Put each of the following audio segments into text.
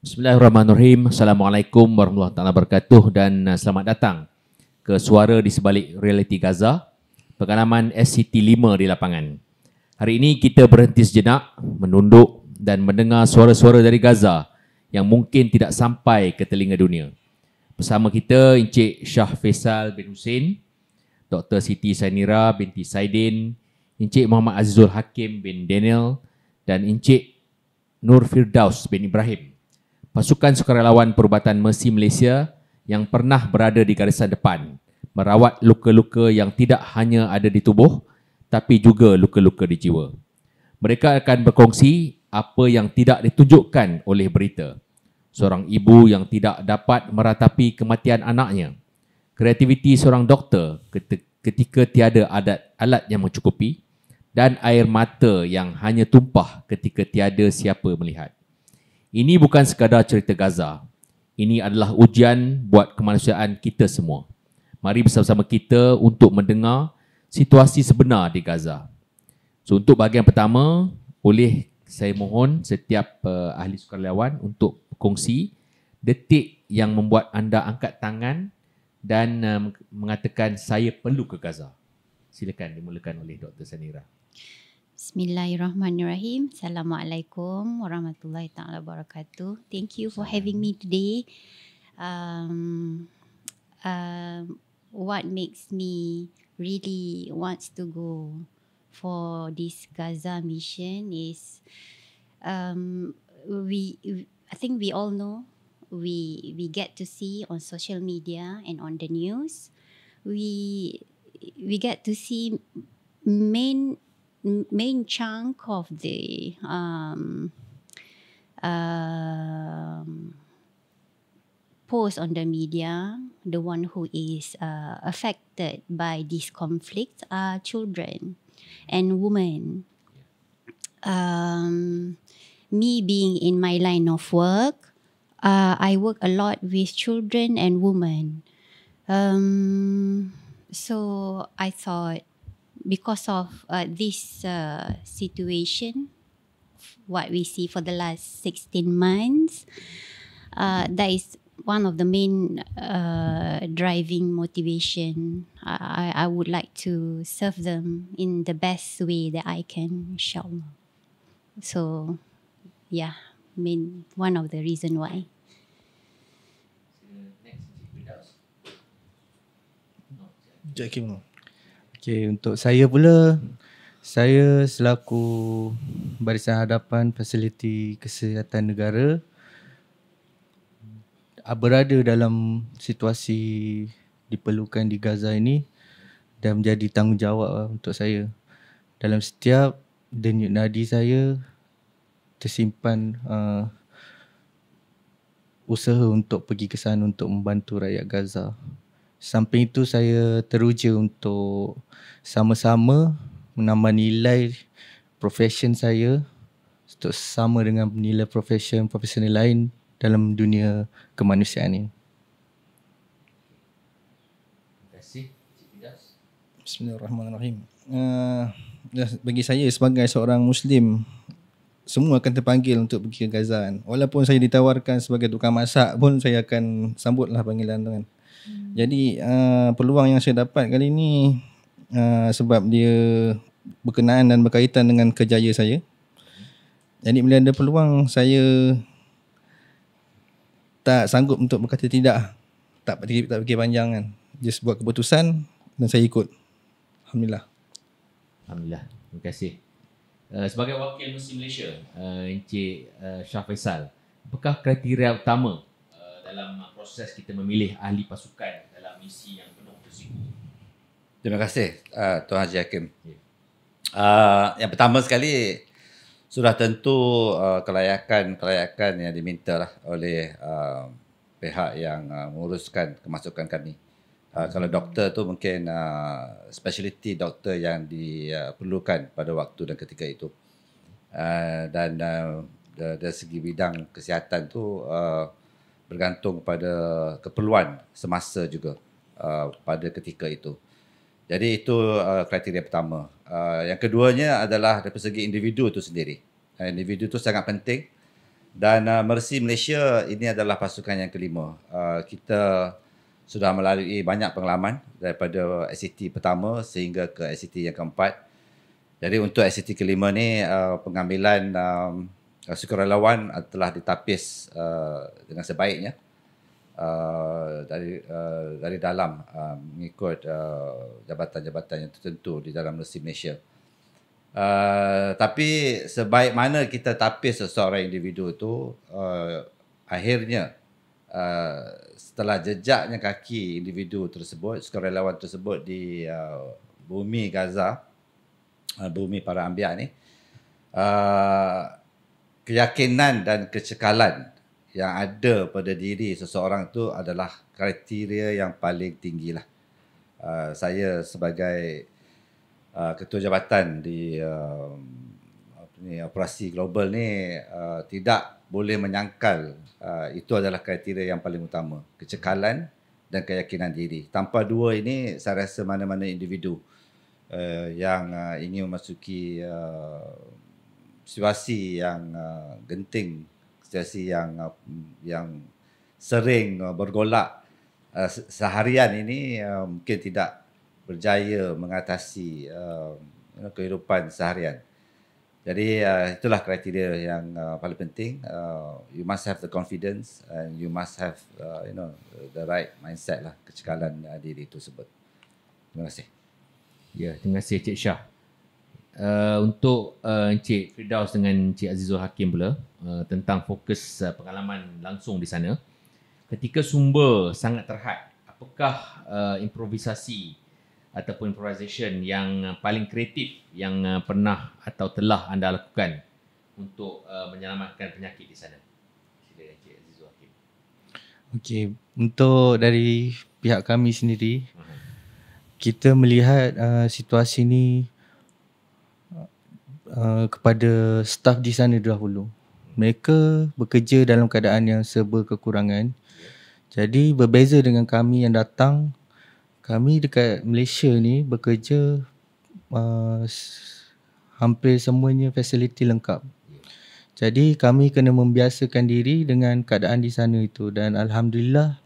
Bismillahirrahmanirrahim. Assalamualaikum warahmatullahi taala wabarakatuh dan selamat datang ke Suara di Sebalik Realiti Gaza, pengalaman SCT5 di lapangan. Hari ini kita berhenti sejenak, menunduk dan mendengar suara-suara dari Gaza yang mungkin tidak sampai ke telinga dunia. Bersama kita Encik Shah Faisal bin Hussein, Dr. Siti Sainira binti Saidin, Encik Muhammad Azizul Hakim bin Daniel dan Encik Nur Firdaus bin Ibrahim, pasukan sukarelawan Perubatan Mercy Malaysia yang pernah berada di garisan depan, merawat luka-luka yang tidak hanya ada di tubuh, tapi juga luka-luka di jiwa. Mereka akan berkongsi apa yang tidak ditunjukkan oleh berita. Seorang ibu yang tidak dapat meratapi kematian anaknya. Kreativiti seorang doktor ketika tiada alat yang mencukupi, dan air mata yang hanya tumpah ketika tiada siapa melihat. Ini bukan sekadar cerita Gaza. Ini adalah ujian buat kemanusiaan kita semua. Mari bersama-sama kita untuk mendengar situasi sebenar di Gaza. So, untuk bahagian pertama, boleh saya mohon setiap ahli sukarelawan untuk berkongsi detik yang membuat anda angkat tangan dan mengatakan saya perlu ke Gaza. Silakan dimulakan oleh Dr. Sainira. Bismillahirrahmanirrahim. Assalamualaikum warahmatullahi taala wabarakatuh. Thank you for having me today. What makes me really wants to go for this Gaza mission is I think we all know, we get to see on social media and on the news, we get to see main chunk of the post on the media, the one who is affected by this conflict are children and women. Me being in my line of work, I work a lot with children and women. So I thought, because of this situation, what we see for the last 16 months, that is one of the main driving motivation. I would like to serve them in the best way that I can, inshallah. So, yeah, one of the reason why. Okay, untuk saya pula, saya selaku Barisan Hadapan Fasiliti Kesihatan Negara berada dalam situasi diperlukan di Gaza ini dan menjadi tanggungjawab untuk saya. Dalam setiap denyut nadi saya tersimpan usaha untuk pergi ke sana untuk membantu rakyat Gaza. Samping itu saya teruja untuk sama-sama menambah nilai profession saya untuk sama dengan nilai profesional lain dalam dunia kemanusiaan ini. Terima kasih. Bismillahirrahmanirrahim. Bagi saya sebagai seorang Muslim, semua akan terpanggil untuk pergi ke Gaza. Walaupun saya ditawarkan sebagai tukang masak pun saya akan sambutlah panggilan tu kan. Jadi peluang yang saya dapat kali ini sebab dia berkenaan dan berkaitan dengan kerjaya saya. Jadi bila ada peluang, saya tak sanggup untuk berkata tidak. Tak fikir panjang kan. Just buat keputusan dan saya ikut. Alhamdulillah. Alhamdulillah. Terima kasih. Sebagai wakil Muslim Malaysia, Encik Shah Faisal, apakah kriteria utama dalam proses kita memilih ahli pasukan dalam misi yang penuh risiko? Terima kasih Tuan Haji Hakim. Yang pertama sekali, sudah tentu kelayakan yang diminta lah oleh pihak yang menguruskan kemasukan kami. Kalau doktor tu mungkin speciality doktor yang diperlukan pada waktu dan ketika itu. Dan dari segi bidang kesihatan tu bergantung pada keperluan semasa juga pada ketika itu. Jadi itu kriteria pertama. Yang keduanya adalah dari segi individu itu sendiri. Individu itu sangat penting Dan Mercy Malaysia ini adalah pasukan yang kelima. Kita sudah melalui banyak pengalaman daripada SCT pertama sehingga ke SCT yang keempat. Jadi untuk SCT kelima ni pengambilan sukarelawan telah ditapis dengan sebaiknya dari dalam mengikut jabatan-jabatan yang tertentu di dalam Mercy Malaysia. Tapi sebaik mana kita tapis seseorang individu itu, akhirnya setelah jejaknya kaki individu tersebut, sukarelawan tersebut di bumi Gaza, bumi para anbiya ni, keyakinan dan kecekalan yang ada pada diri seseorang tu adalah kriteria yang paling tinggilah. Saya sebagai ketua jabatan di operasi global ni tidak boleh menyangkal itu adalah kriteria yang paling utama, kecekalan dan keyakinan diri. Tanpa dua ini, saya rasa mana-mana individu yang ingin memasuki situasi yang genting, situasi yang sering bergolak seharian ini, mungkin tidak berjaya mengatasi kehidupan seharian. Jadi itulah kriteria yang paling penting. You must have the confidence and you must have the right mindset lah, kecekalan diri tersebut. Terima kasih. Ya, terima kasih Cik Shah. Untuk Encik Firdaus dengan Encik Azizul Hakim pula, tentang fokus pengalaman langsung di sana. Ketika sumber sangat terhad, apakah improvisasi ataupun improvisation yang paling kreatif yang pernah atau telah anda lakukan untuk menyelamatkan penyakit di sana? Sila Encik Azizul Hakim. Okey, untuk dari pihak kami sendiri, kita melihat situasi ni kepada staf di sana dahulu. Mereka bekerja dalam keadaan yang serba kekurangan. Jadi berbeza dengan kami yang datang, kami dekat Malaysia ni bekerja hampir semuanya fasiliti lengkap. Jadi kami kena membiasakan diri dengan keadaan di sana itu, dan alhamdulillah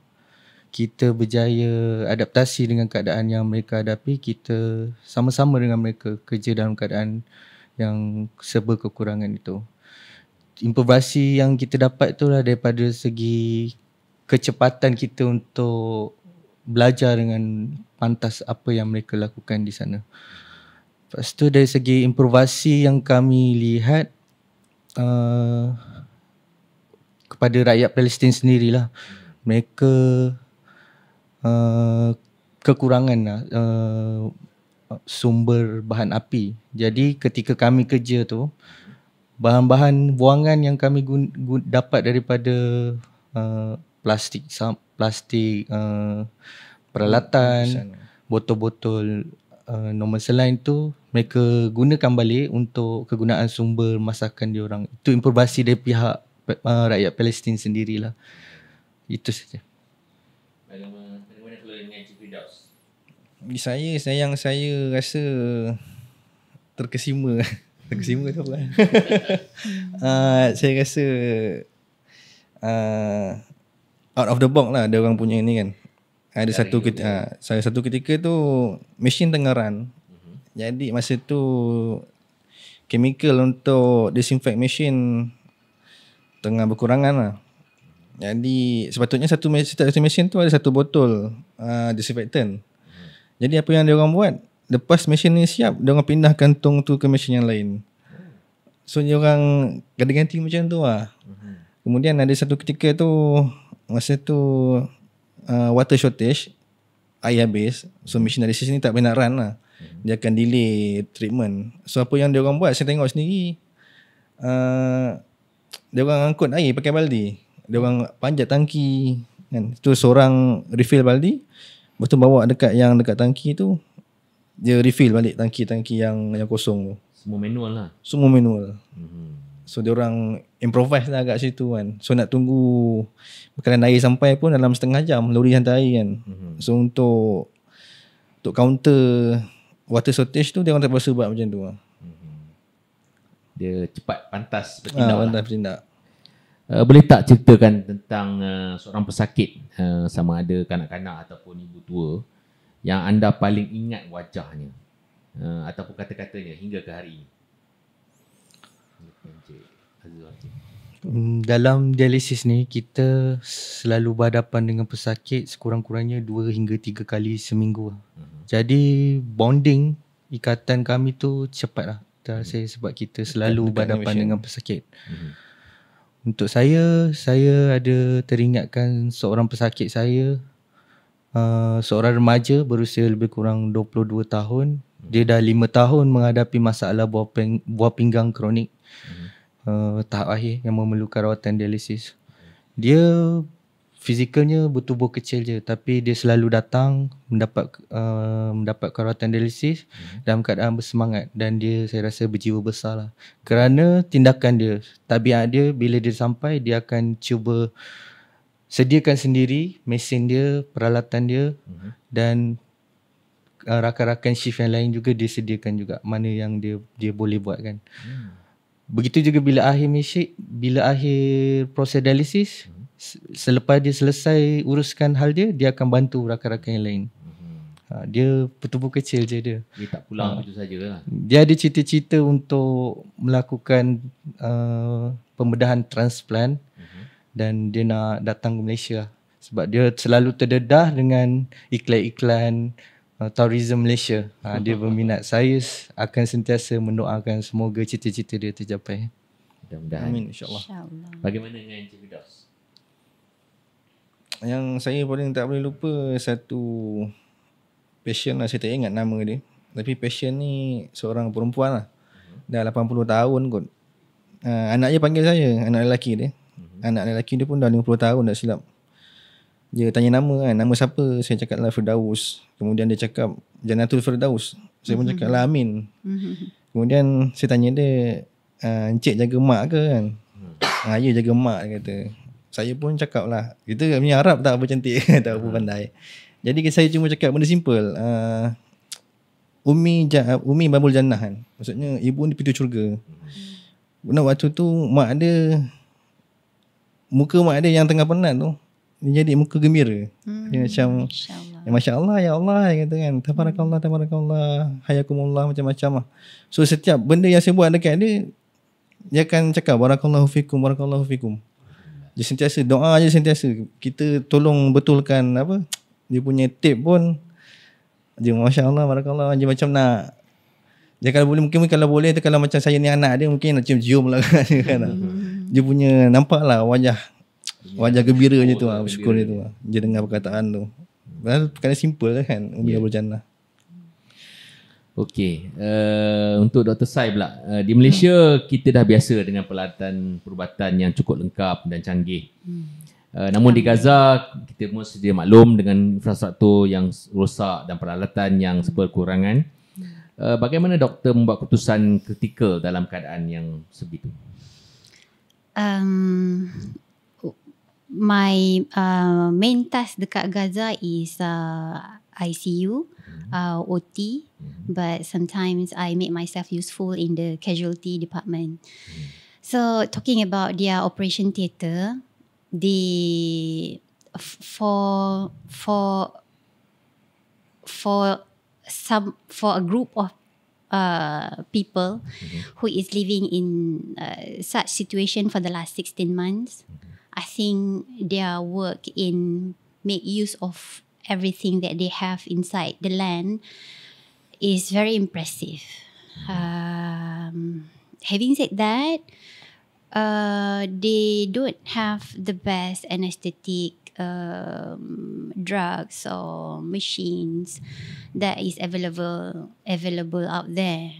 kita berjaya adaptasi dengan keadaan yang mereka hadapi. Kita sama-sama dengan mereka kerja dalam keadaan yang serba kekurangan itu. Improvisasi yang kita dapat itulah daripada segi kecepatan kita untuk belajar dengan pantas apa yang mereka lakukan di sana. Lepas tu dari segi improvisasi yang kami lihat kepada rakyat Palestin sendirilah, mereka kekurangan sumber bahan api. Jadi ketika kami kerja tu, bahan-bahan buangan yang kami dapat daripada plastik, peralatan, botol-botol normal selain tu mereka gunakan balik untuk kegunaan sumber masakan diorang. Itu improvisasi dari pihak rakyat Palestin sendirilah. Itu saja. Bagaimana kalau dengan Encik Firdaus? Bagi saya rasa terkesima. Terkesima tu apa? Saya rasa out of the box lah dia orang punya ni kan. Ada satu ketika tu mesin tengah run. Jadi masa tu chemical untuk disinfect mesin tengah berkurangan lah. Jadi sepatutnya satu mesin tu ada satu botol disinfectant. Jadi apa yang dia orang buat, lepas mesin ni siap, dia orang pindah kantung tu ke mesin yang lain. So dia orang ganti-ganti macam tu lah. Kemudian ada satu ketika tu, masa tu water shortage, air habis. So machinalysis ni tak boleh nak run lah. Dia akan delay treatment. So apa yang dia orang buat, saya tengok sendiri, dia orang angkut air pakai baldi. Dia orang panjat tangki kan. Tu seorang refill baldi, lepas tu bawa dekat tangki tu, dia refill balik tangki-tangki yang kosong tu. Semua manual lah. Semua manual. So dia orang improvise lah kat situ kan. So nak tunggu bekalan air sampai pun dalam setengah jam lori hantar air kan. So untuk counter water shortage tu, dia orang terpaksa buat macam tu lah. Dia cepat pantas bertindak. Pantas bertindak. Boleh tak ceritakan tentang seorang pesakit, sama ada kanak-kanak ataupun ibu tua yang anda paling ingat wajahnya ataupun kata-katanya hingga ke hari ini? Dalam dialisis ni kita selalu berhadapan dengan pesakit sekurang-kurangnya 2 hingga 3 kali seminggu. Jadi bonding, ikatan kami tu cepat lah. Sebab kita selalu berhadapan dengan pesakit. Untuk saya ada teringatkan seorang pesakit saya, seorang remaja berusia lebih kurang 22 tahun. Dia dah 5 tahun menghadapi masalah buah pinggang kronik tahap akhir yang memerlukan rawatan dialisis. Dia fizikalnya bertubuh kecil je, tapi dia selalu datang mendapat rawatan dialisis dalam keadaan bersemangat, dan dia saya rasa berjiwa besar lah. Kerana tindakan dia, tabiat dia, bila dia sampai dia akan cuba sediakan sendiri mesin dia, peralatan dia, dan rakan-rakan shift yang lain juga dia sediakan juga mana yang dia boleh buat kan. Begitu juga bila akhir proses dialisis, selepas dia selesai uruskan hal dia akan bantu rakan-rakan yang lain. Dia bertubuh kecil je dia. Dia tak pulang begitu sajalah. Dia ada cita-cita untuk melakukan pembedahan transplant, dan dia nak datang ke Malaysia sebab dia selalu terdedah dengan iklan-iklan tourism Malaysia. Dia berminat. Saya akan sentiasa mendoakan semoga cita-cita dia tercapai. Mudah-mudahan. Amin, insyaAllah. Bagaimana dengan Encik Firdaus? Yang saya paling tak boleh lupa satu patient lah, saya tak ingat nama dia. Tapi patient ni seorang perempuan lah. Dah 80 tahun kot. Anak dia panggil saya, anak lelaki dia. Anak lelaki dia pun dah 50 tahun tak silap. Dia tanya nama kan, nama siapa? Saya cakap lah Firdaus. Kemudian dia cakap Jannatul Firdaus. Saya pun cakap lah Amin. Kemudian saya tanya dia, Encik jaga mak ke kan? Ya jaga mak, dia kata. Saya pun cakap lah, kita punya Arab tak apa cantik, tak apa pandai. Jadi saya cuma cakap benda simple. Umi Babul Jannah kan. Maksudnya ibu ni pintu syurga. Waktu tu mak dia, muka mak dia yang tengah penat tu, dia jadi muka gembira. Dia macam Masya Allah, ya Allah, dia kata kan. Tabarakallah, hayakumullah, macam-macam lah. So setiap benda yang saya buat dekat dia akan cakap barakallahu fikum. Dia sentiasa doa je sentiasa. Kita tolong betulkan dia punya tape pun. Dia Masya Allah, barakallah, dia macam nak. Dia kalau boleh, mungkin kalau boleh tu, kalau macam saya ni anak dia, mungkin nak cium lah kan. Dia punya nampak lah wajah gembira je tu lah, bersyukur je tu lah. Dia dengar perkataan tu. Perkara simple kan, Umi Abul Jannah. Okey, untuk Dr. Sai pula, di Malaysia kita dah biasa dengan peralatan perubatan yang cukup lengkap dan canggih. Namun di Gaza kita pun sedia maklum dengan infrastruktur yang rosak dan peralatan yang berkurangan. Bagaimana doktor membuat keputusan kritikal dalam keadaan yang sebegitu? My main task dekat Gaza is ICU, OT, but sometimes I make myself useful in the casualty department. So talking about their operation theatre, for a group of people who is living in such situation for the last 16 months, I think their work in make use of everything that they have inside the land is very impressive. Having said that, they don't have the best anesthetic drugs or machines that is available out there.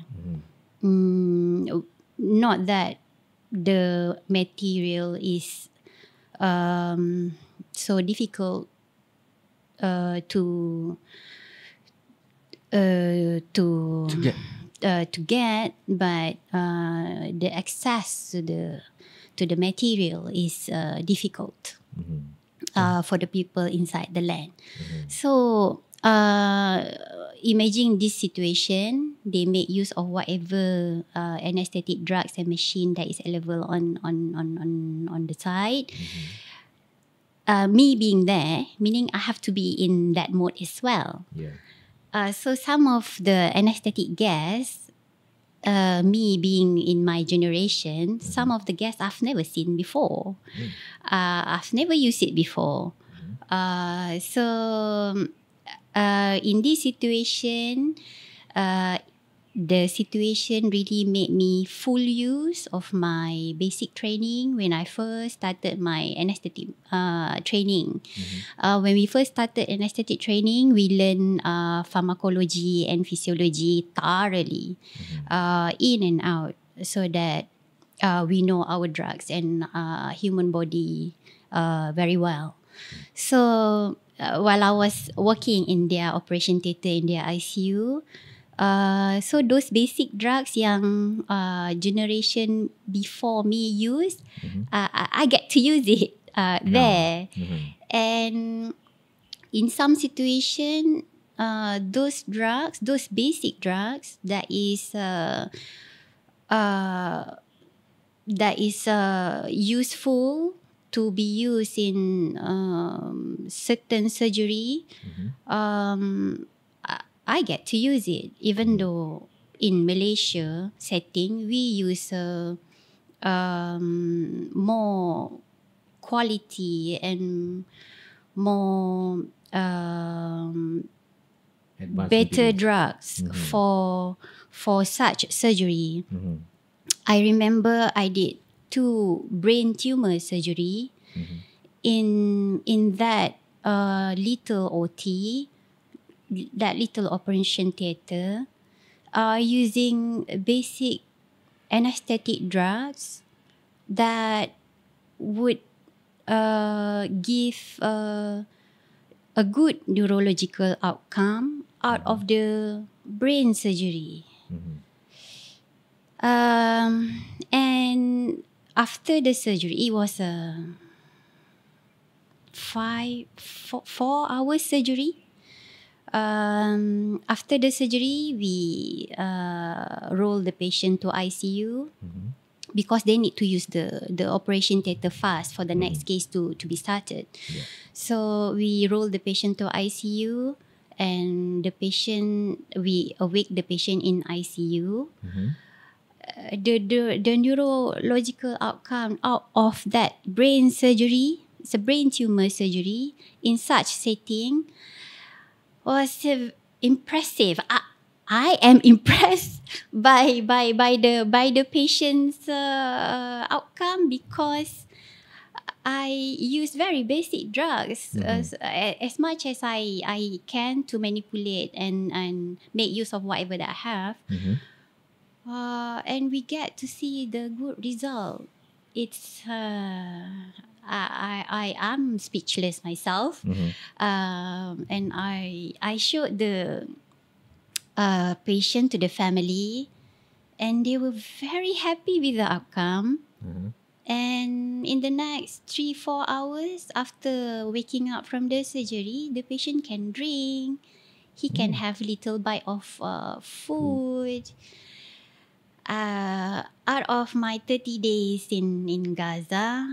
Not that the material is so difficult to get, but the access to the material is difficult for the people inside the land. So imagine this situation, they make use of whatever anesthetic drugs and machine that is available on the side. Me being there, meaning I have to be in that mode as well. Yeah. So some of the anesthetic gas, me being in my generation, some of the gas I've never seen before. I've never used it before. So in this situation, the situation really made me full use of my basic training when I first started my anesthetic training. When we first started anesthetic training, we learn pharmacology and physiology thoroughly, in and out, so that we know our drugs and human body very well. So while I was working in their operation theatre in their ICU, so those basic drugs yang generation before me used, I get to use it there. And in some situation, those drugs, those basic drugs that is useful to be used in certain surgery, I get to use it, even though in Malaysia setting we use more quality and more better drugs for such surgery. I remember I did 2 brain tumor surgery in that little OT, that little operation theatre, using basic anesthetic drugs that would give a good neurological outcome out of the brain surgery. And after the surgery, it was a 4-hour surgery. After the surgery, we roll the patient to ICU because they need to use the operation theatre fast for the next case to be started. So we roll the patient to ICU, and we awake the patient in ICU. The neurological outcome out of that brain surgery, it's a brain tumor surgery, in such setting was impressive. I am impressed by the patient's outcome, because I use very basic drugs as much as I can to manipulate and make use of whatever that I have. And we get to see the good result. It's I am speechless myself, and I showed the patient to the family, and they were very happy with the outcome. And in the next 3-4 hours after waking up from the surgery, the patient can drink, he can have little bite of food. Out of my 30 days in Gaza,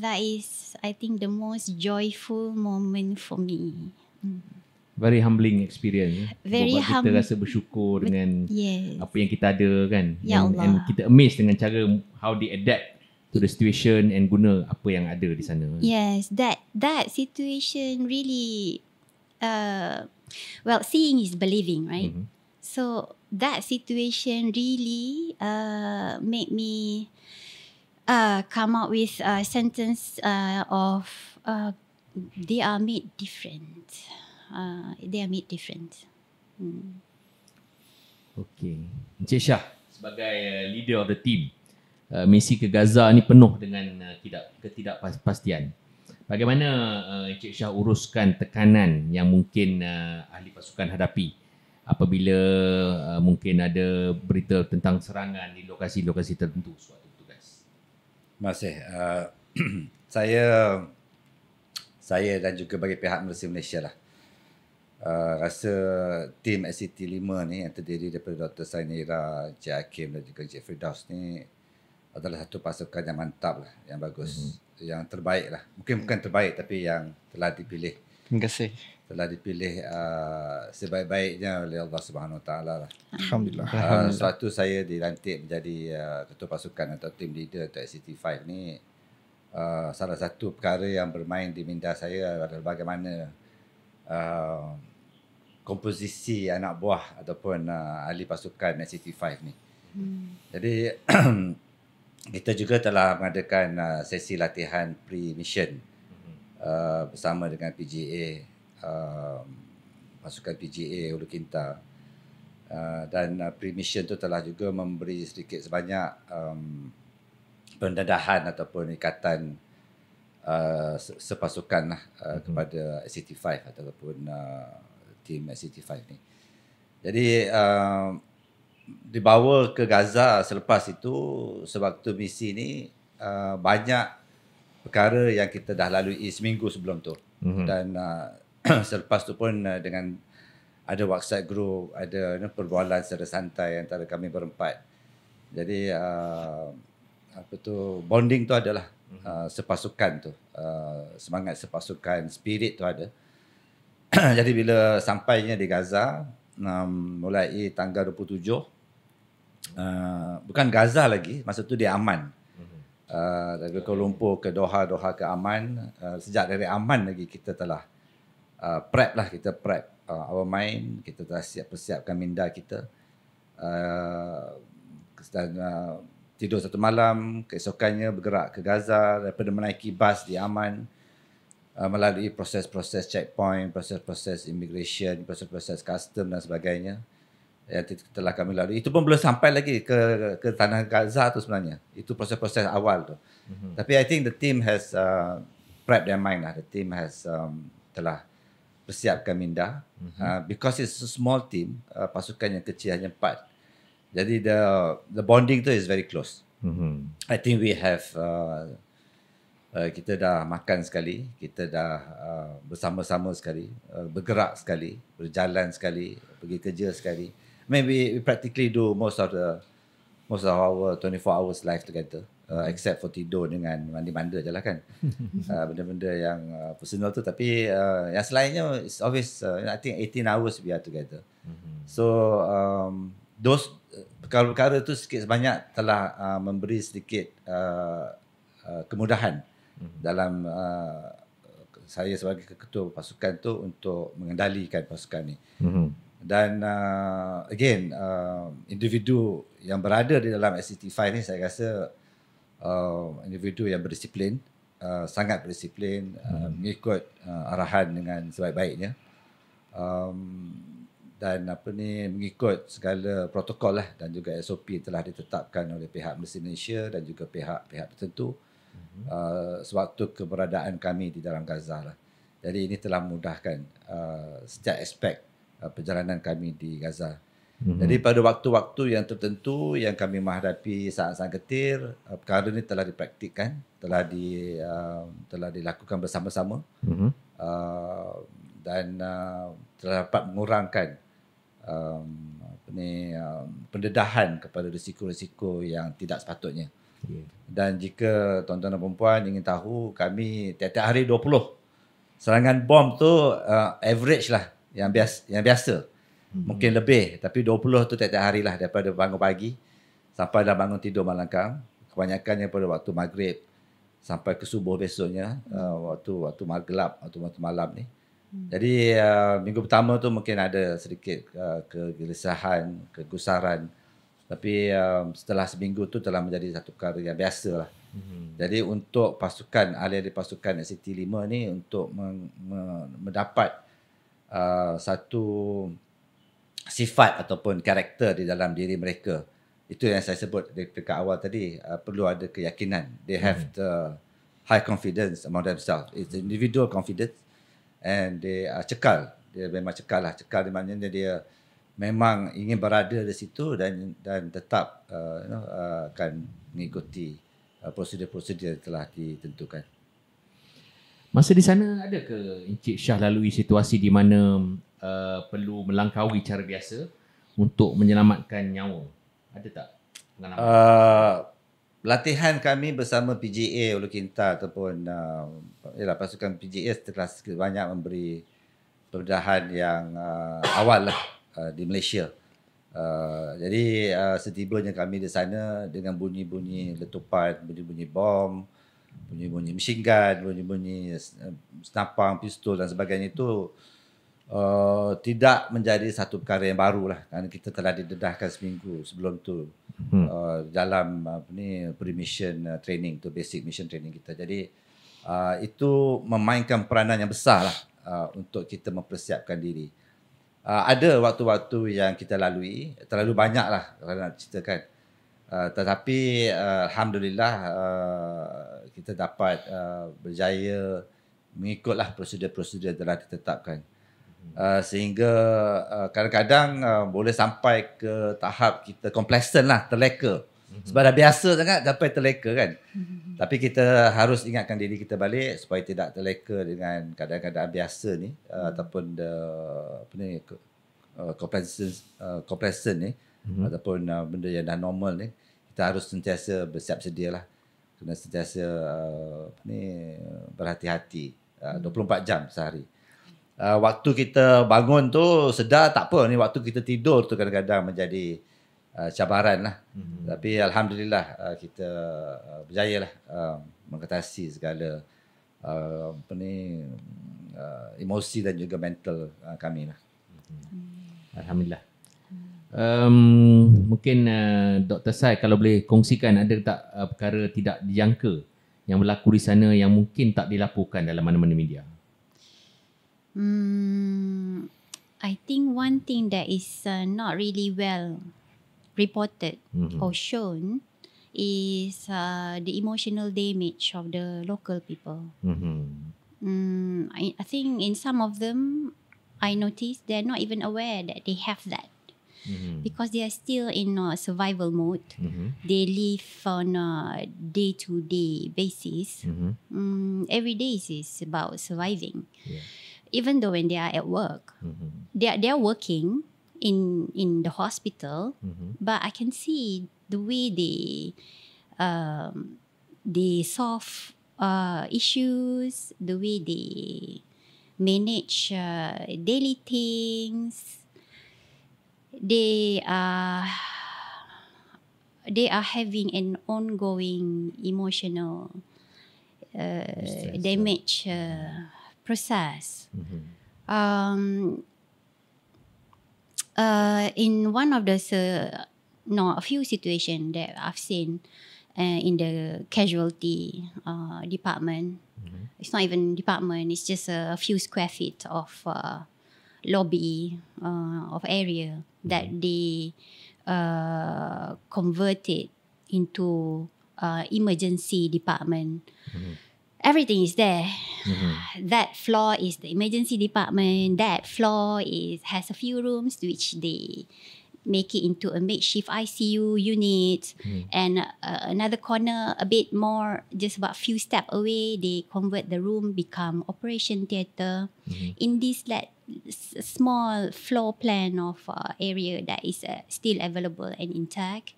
that is, I think, the most joyful moment for me. Very humbling experience. Very Buat kita rasa bersyukur dengan apa yang kita ada kan. Ya Allah. And kita amazed dengan cara how they adapt to the situation and guna apa yang ada di sana. Yes, that situation really, well, seeing is believing, right? So that situation really made me come up with a sentence of they are made different. They are made different. Okay. Encik Shah, sebagai leader of the team, misi ke Gaza ni penuh dengan ketidakpastian. Bagaimana Encik Shah uruskan tekanan yang mungkin ahli pasukan hadapi apabila mungkin ada berita tentang serangan di lokasi-lokasi tertentu suatu tugas? Terima kasih. Saya dan juga bagi pihak Malaysia lah, rasa tim SCT 5 ni yang terdiri daripada Dr. Sainira, Encik Hakim dan juga Encik Firdaus ni adalah satu pasukan yang mantap lah, yang bagus, yang terbaik lah. Mungkin bukan terbaik tapi yang telah dipilih. Terima kasih. Telah dipilih sebaik-baiknya oleh Allah Subhanahu Wa Taala lah. Alhamdulillah. Suatu saya dilantik menjadi ketua pasukan atau team leader untuk SCT5 ni, salah satu perkara yang bermain di minda saya adalah bagaimana komposisi anak buah ataupun ahli pasukan SCT5 ni. Jadi kita juga telah mengadakan sesi latihan pre-mission bersama dengan PGA, pasukan PGA Hulu Kinta, dan pre-mission tu telah juga memberi sedikit sebanyak pendedahan ataupun ikatan sepasukan lah, kepada SCT5 ataupun tim SCT5 ni. Jadi dibawa ke Gaza selepas itu, sewaktu misi ni, banyak perkara yang kita dah lalui seminggu sebelum tu. Dan selepas tu pun dengan ada WhatsApp group, ada perbualan secara santai antara kami berempat. Jadi bonding tu adalah sepasukan tu, semangat sepasukan, spirit tu ada. Jadi bila sampainya di Gaza, mulai tanggal 27, bukan Gaza lagi, masa tu dia Aman. Dari Kuala Lumpur ke Doha, Doha ke Aman. Sejak dari Aman lagi kita telah prep lah, kita prep our mind, kita telah persiapkan minda kita, dan tidur satu malam, keesokannya bergerak ke Gaza daripada menaiki bas di Aman, melalui proses-proses checkpoint, proses-proses immigration, proses-proses custom dan sebagainya yang telah kami lalui. Itu pun belum sampai lagi ke tanah Gaza tu sebenarnya. Itu proses-proses awal tu. Tapi I think the team has prepped their mind lah. The team has telah persiapkan minda. Because it's a small team, pasukan yang kecil hanya 4. Jadi the bonding tu is very close. I think we have kita dah makan sekali, kita dah bersama-sama sekali, bergerak sekali, berjalan sekali, pergi kerja sekali. I mean, we practically do most of our 24 hours life together, except for tidur dengan mandi-manda je lah kan. Benda-benda yang personal tu, tapi yang selainnya it's always I think 18 hours we are together. So those perkara-perkara tu sikit sebanyak telah memberi sedikit kemudahan dalam saya sebagai ketua pasukan tu untuk mengendalikan pasukan ni. Dan again, individu yang berada di dalam SCT5 ni saya rasa individu yang berdisiplin, sangat berdisiplin, mengikut arahan dengan sebaik-baiknya, dan mengikut segala protokol lah, dan juga SOP telah ditetapkan oleh pihak Malaysia dan juga pihak-pihak tertentu sewaktu keberadaan kami di dalam Gaza lah. Jadi ini telah memudahkan setiap aspek perjalanan kami di Gaza. Jadi pada waktu-waktu yang tertentu yang kami menghadapi saat-saat getir, perkara ini telah dipraktikkan, telah dilakukan bersama-sama, dan telah dapat mengurangkan pendedahan kepada risiko-risiko yang tidak sepatutnya. Dan jika tuan-tuan dan puan ingin tahu, kami tiap-tiap hari 20 serangan bom tu, average lah, yang biasa. Mungkin lebih, tapi 20 tu tiap-tiap hari lah, daripada bangun pagi sampai dah bangun tidur malangkang. Kebanyakannya pada waktu maghrib sampai ke subuh besoknya, waktu gelap atau waktu malam ni. Jadi minggu pertama tu mungkin ada sedikit kegelisahan, kegusaran. Tapi setelah seminggu tu telah menjadi satu perkara yang biasa lah. Jadi untuk pasukan, ahli-ahli pasukan SCT 5 ni untuk mendapat satu sifat ataupun karakter di dalam diri mereka, itu yang saya sebut dekat awal tadi, perlu ada keyakinan. They have the high confidence among themselves. It's individual confidence, and they are cekal. Dia memang cekal lah. Cekal di maknanya dia memang ingin berada di situ dan tetap akan mengikuti prosedur-prosedur yang telah ditentukan. Masa di sana, ada ke Encik Shah lalui situasi di mana perlu melangkaui cara biasa untuk menyelamatkan nyawa? Ada tak pengalaman? Latihan kami bersama PGA Ulu Kinta ataupun pasukan PGA setelah banyak memberi pendedahan yang awal lah di Malaysia. Jadi setibanya kami di sana dengan bunyi-bunyi letupan, bunyi-bunyi bom, bunyi-bunyi machine gun, bunyi-bunyi senapang, pistol dan sebagainya itu tidak menjadi satu perkara yang baru lah, kerana kita telah didedahkan seminggu sebelum tu dalam pre-mission training tu, basic mission training kita. Jadi itu memainkan peranan yang besar lah untuk kita mempersiapkan diri. Ada waktu-waktu yang kita lalui, terlalu banyak lah kalau nak ceritakan. Tetapi Alhamdulillah kita dapat berjaya mengikutlah prosedur-prosedur yang telah ditetapkan. Sehingga kadang-kadang boleh sampai ke tahap kita complacent lah, terleka. Sebab dah biasa sangat sampai terleka kan. Tapi kita harus ingatkan diri kita balik supaya tidak terleka dengan keadaan-keadaan biasa ni ataupun complacent ni ataupun benda yang dah normal ni. Kita harus sentiasa bersiap sedia lah. Kena sentiasa berhati-hati 24 jam sehari. Waktu kita bangun tu sedar tak apa, ni waktu kita tidur tu kadang-kadang menjadi cabaran lah. Tapi Alhamdulillah kita berjaya lah mengatasi segala emosi dan juga mental kami lah. Alhamdulillah. Mungkin Dr. Sai kalau boleh kongsikan ada tak perkara tidak dijangka yang berlaku di sana yang mungkin tak dilaporkan dalam mana-mana media? I think one thing that is not really well reported or shown is the emotional damage of the local people. I think in some of them, I noticed they're not even aware that they have that. Because they are still in survival mode. They live on a day-to-day basis. Every day is about surviving. Even though when they are at work, they are working in the hospital, but I can see the way they solve issues, the way they manage daily things. They are having an ongoing emotional damage process. In one of the a few situations that I've seen in the casualty department, it's not even department, it's just a few square feet of lobby of area that they converted into emergency department. Everything is there. That floor is the emergency department. That floor has a few rooms which they make it into a makeshift ICU unit, and another corner a bit more, just about few steps away, they convert the room become operation theatre. In this small floor plan of area that is still available and intact,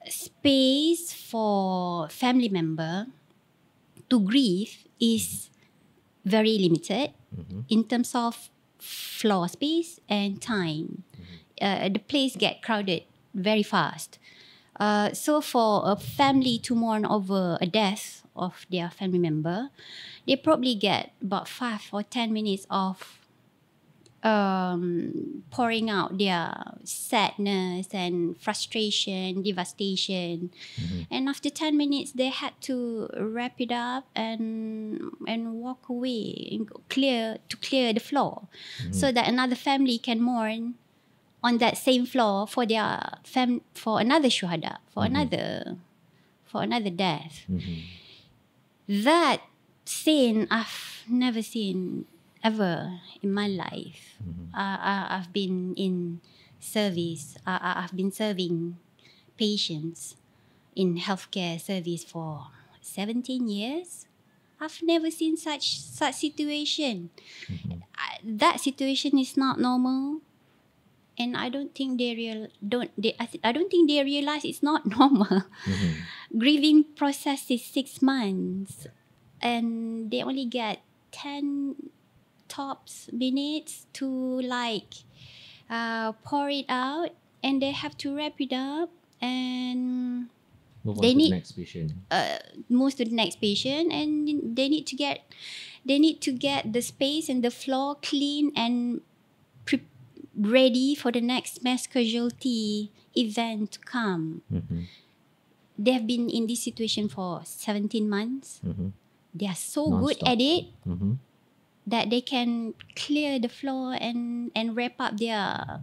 space for family member to grieve is very limited in terms of floor space and time. The place get crowded very fast. So for a family to mourn over a death of their family member, they probably get about 5 or 10 minutes of pouring out their sadness and frustration, devastation. And after 10 minutes, they had to wrap it up and walk away and clear the floor, so that another family can mourn on that same floor for their for another shuhada, for another death. That scene I've never seen ever in my life. I've been in service. I've been serving patients in healthcare service for 17 years. I've never seen such situation. that situation is not normal, and I don't think they I don't think they realize it's not normal. Grieving process is 6 months, and they only get 10 tops minutes to like pour it out, and they have to wrap it up and Move on they to need the next patient. move to the next patient, and they need to get the space and the floor clean and ready for the next mass casualty event to come. They have been in this situation for 17 months. They are so good Non-stop. at it that they can clear the floor and wrap up their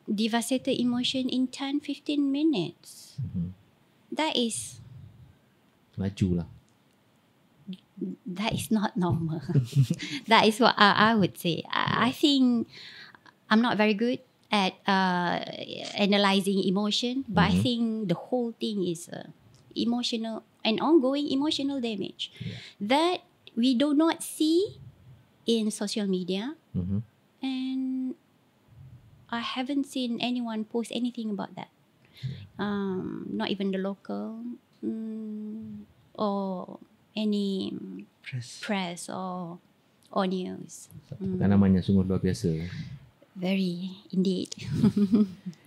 devastated emotion in 10-15 minutes. That is Laju lah. not normal. That is what I would say. I think I'm not very good at analyzing emotion, but I think the whole thing is emotional and ongoing emotional damage that we do not see in social media, and I haven't seen anyone post anything about that. Not even the local or any press or news. Pengalaman yang sungguh luar biasa. Very indeed.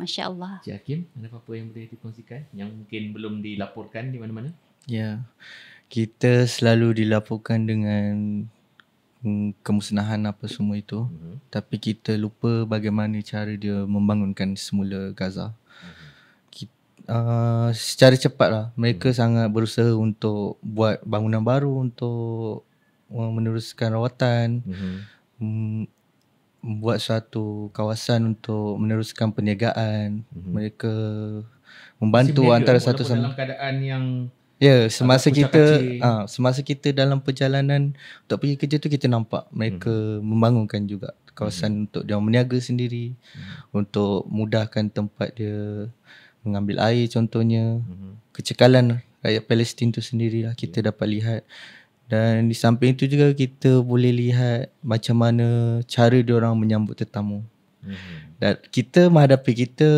Masya Allah. Cik Hakim, ada apa-apa yang boleh dikongsikan yang mungkin belum dilaporkan di mana-mana? Ya, kita selalu dilaporkan dengan kemusnahan apa semua itu. Tapi kita lupa bagaimana cara dia membangunkan semula Gaza. Secara cepat lah, mereka sangat berusaha untuk buat bangunan baru, untuk meneruskan rawatan, buat suatu kawasan untuk meneruskan perniagaan. Mereka membantu Masih antara berniaga satu walaupun sama. dalam keadaan yang Ya, semasa Ada kita kucak-kacir. semasa kita dalam perjalanan untuk pergi kerja tu, kita nampak mereka membangunkan juga kawasan untuk dia berniaga sendiri, untuk mudahkan tempat dia mengambil air contohnya. Kecekalan rakyat Palestin tu sendirilah kita dapat lihat. Dan di samping itu juga kita boleh lihat macam mana cara dia orang menyambut tetamu. Dan kita menghadapi, kita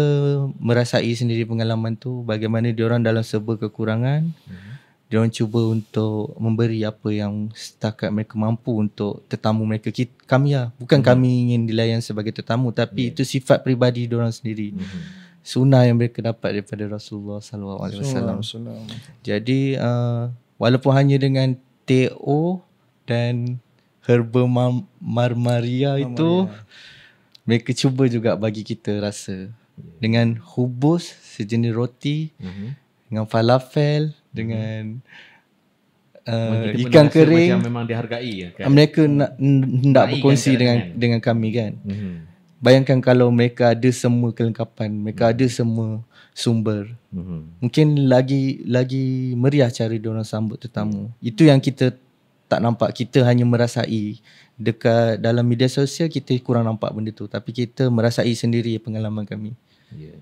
merasai sendiri pengalaman tu, bagaimana diorang dalam serba kekurangan, diorang cuba untuk memberi apa yang setakat mereka mampu untuk tetamu mereka. Kami lah, bukan kami ingin dilayan sebagai tetamu, tapi itu sifat peribadi diorang sendiri. Sunnah yang mereka dapat daripada Rasulullah SAW. Jadi walaupun hanya dengan teh-o dan herba marmaria itu, mereka cuba juga bagi kita rasa dengan hubus, sejenis roti, dengan falafel, dengan kita pun ikan rasa kering. macam memang dihargai kan? Mereka hendak Baikkan berkongsi keadaan. dengan kami kan. Bayangkan kalau mereka ada semua kelengkapan, mereka ada semua sumber. Mungkin lagi meriah cara diorang sambut tetamu. Itu yang kita tak nampak. Kita hanya merasai. Dekat dalam media sosial kita kurang nampak benda tu, tapi kita merasai sendiri pengalaman kami. Ya.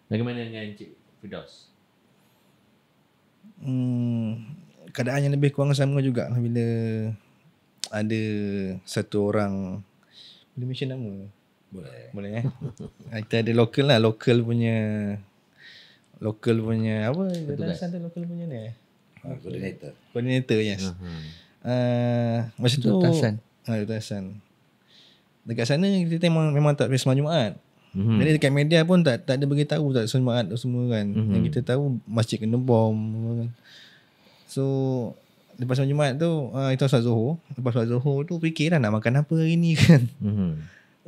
Bagaimana dengan Cik Firdaus? Keadaan yang lebih kurang sama juga lah bila ada satu orang, boleh mention nama? Boleh kita ada local punya apa berdasarkan tu, local punya ni coordinator, yes. Masa tu Dutasan. Dekat sana kita memang tak biasa sembang Jumaat. Jadi dekat media pun tak ada beritahu tak sembang Jumaat tu semua kan. Yang kita tahu masjid kena bom kan. So lepas sembang Jumaat tu itu solat Zuhur. Lepas solat Zuhur tu fikirlah nak makan apa hari ni kan.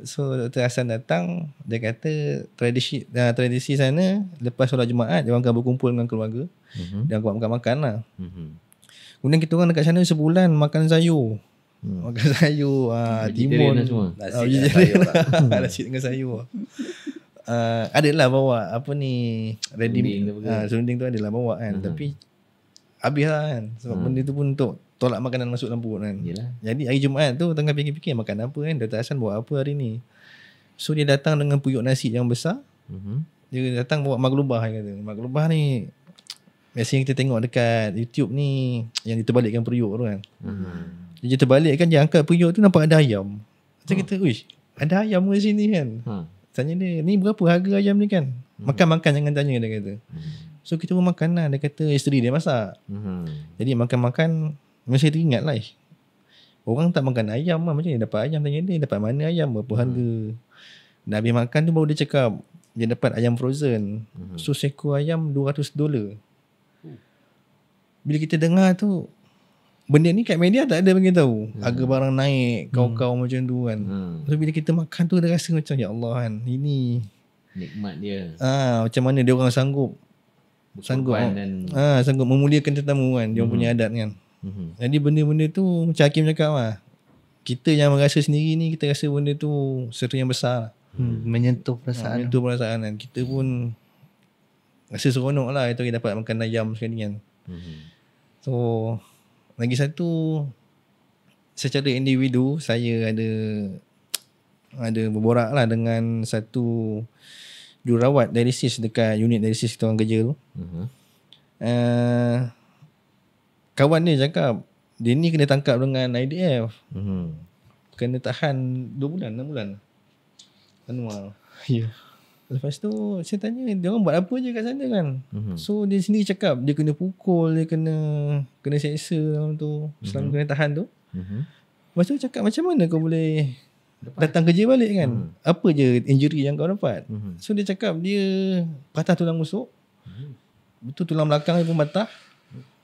So Dr. Hassan datang, dia kata tradisi sana lepas solat Jumaat dia orang akan berkumpul dengan keluarga. Dia akan makan-makan lah. Kemudian kita orang dekat sana sebulan makan sayur. Makan sayur, timun, nasi dengan sayur. Adalah bawa apa ni, serunding tu adalah bawa kan. Tapi habis lah kan. Sebab benda tu pun untuk tolak makanan masuk dalam perut kan. Yelah. Jadi hari Jumaat tu tengah fikir-fikir makan apa kan. Dr. Hassan buat apa hari ni. So dia datang dengan puyuk nasi yang besar. Dia datang bawa maglubah, dia kata. Maglubah ni biasanya kita tengok dekat YouTube ni yang diterbalikkan periuk tu kan. Dia terbalik kan, dia angkat periuk tu nampak ada ayam. Macam kita, uish, ada ayam ke sini kan. Tanya dia, ni berapa harga ayam ni kan? Makan-makan jangan tanya, dia kata. So kita pun makan lah. Dia kata isteri dia masak. Jadi makan-makan mesti teringat lah. Orang tak makan ayam lah. Macam ni dapat ayam? Tanya dia, dapat mana ayam? Berapa harga? Dah habis makan tu baru dia cakap dia dapat ayam frozen. So seekor ayam $200. Bila kita dengar tu, benda ni kat media tak ada bagi tahu. Harga barang naik, kau-kau macam tu kan. So bila kita makan tu, dia rasa macam ya Allah kan, ini Nikmat dia. macam mana dia orang sanggup Dan sanggup memuliakan tetamu kan, dia punya adat kan. Jadi benda-benda tu macam Hakim cakap lah, kita yang merasa sendiri ni, kita rasa benda tu sesuatu yang besar. Menyentuh perasaan. Menyentuh perasaan kan. Kita pun rasa seronok lah itu kita dapat makan ayam sekali kan. So lagi satu, secara individu saya ada berborak lah dengan satu jururawat dialisis dekat unit dialisis kita orang kerja tu. Kawan dia cakap dia ni kena tangkap dengan IDF. Kena tahan 2 bulan, 6 bulan. Anual. Ya. Lepas tu saya tanya dia orang buat apa je kat sana kan. So dia sendiri cakap dia kena pukul, dia kena seksa dalam tu selama kena tahan tu. Lepas tu cakap macam mana kau boleh datang kerja balik kan? Apa je injury yang kau dapat? So dia cakap dia patah tulang rusuk. Betul tulang belakang dia pun patah.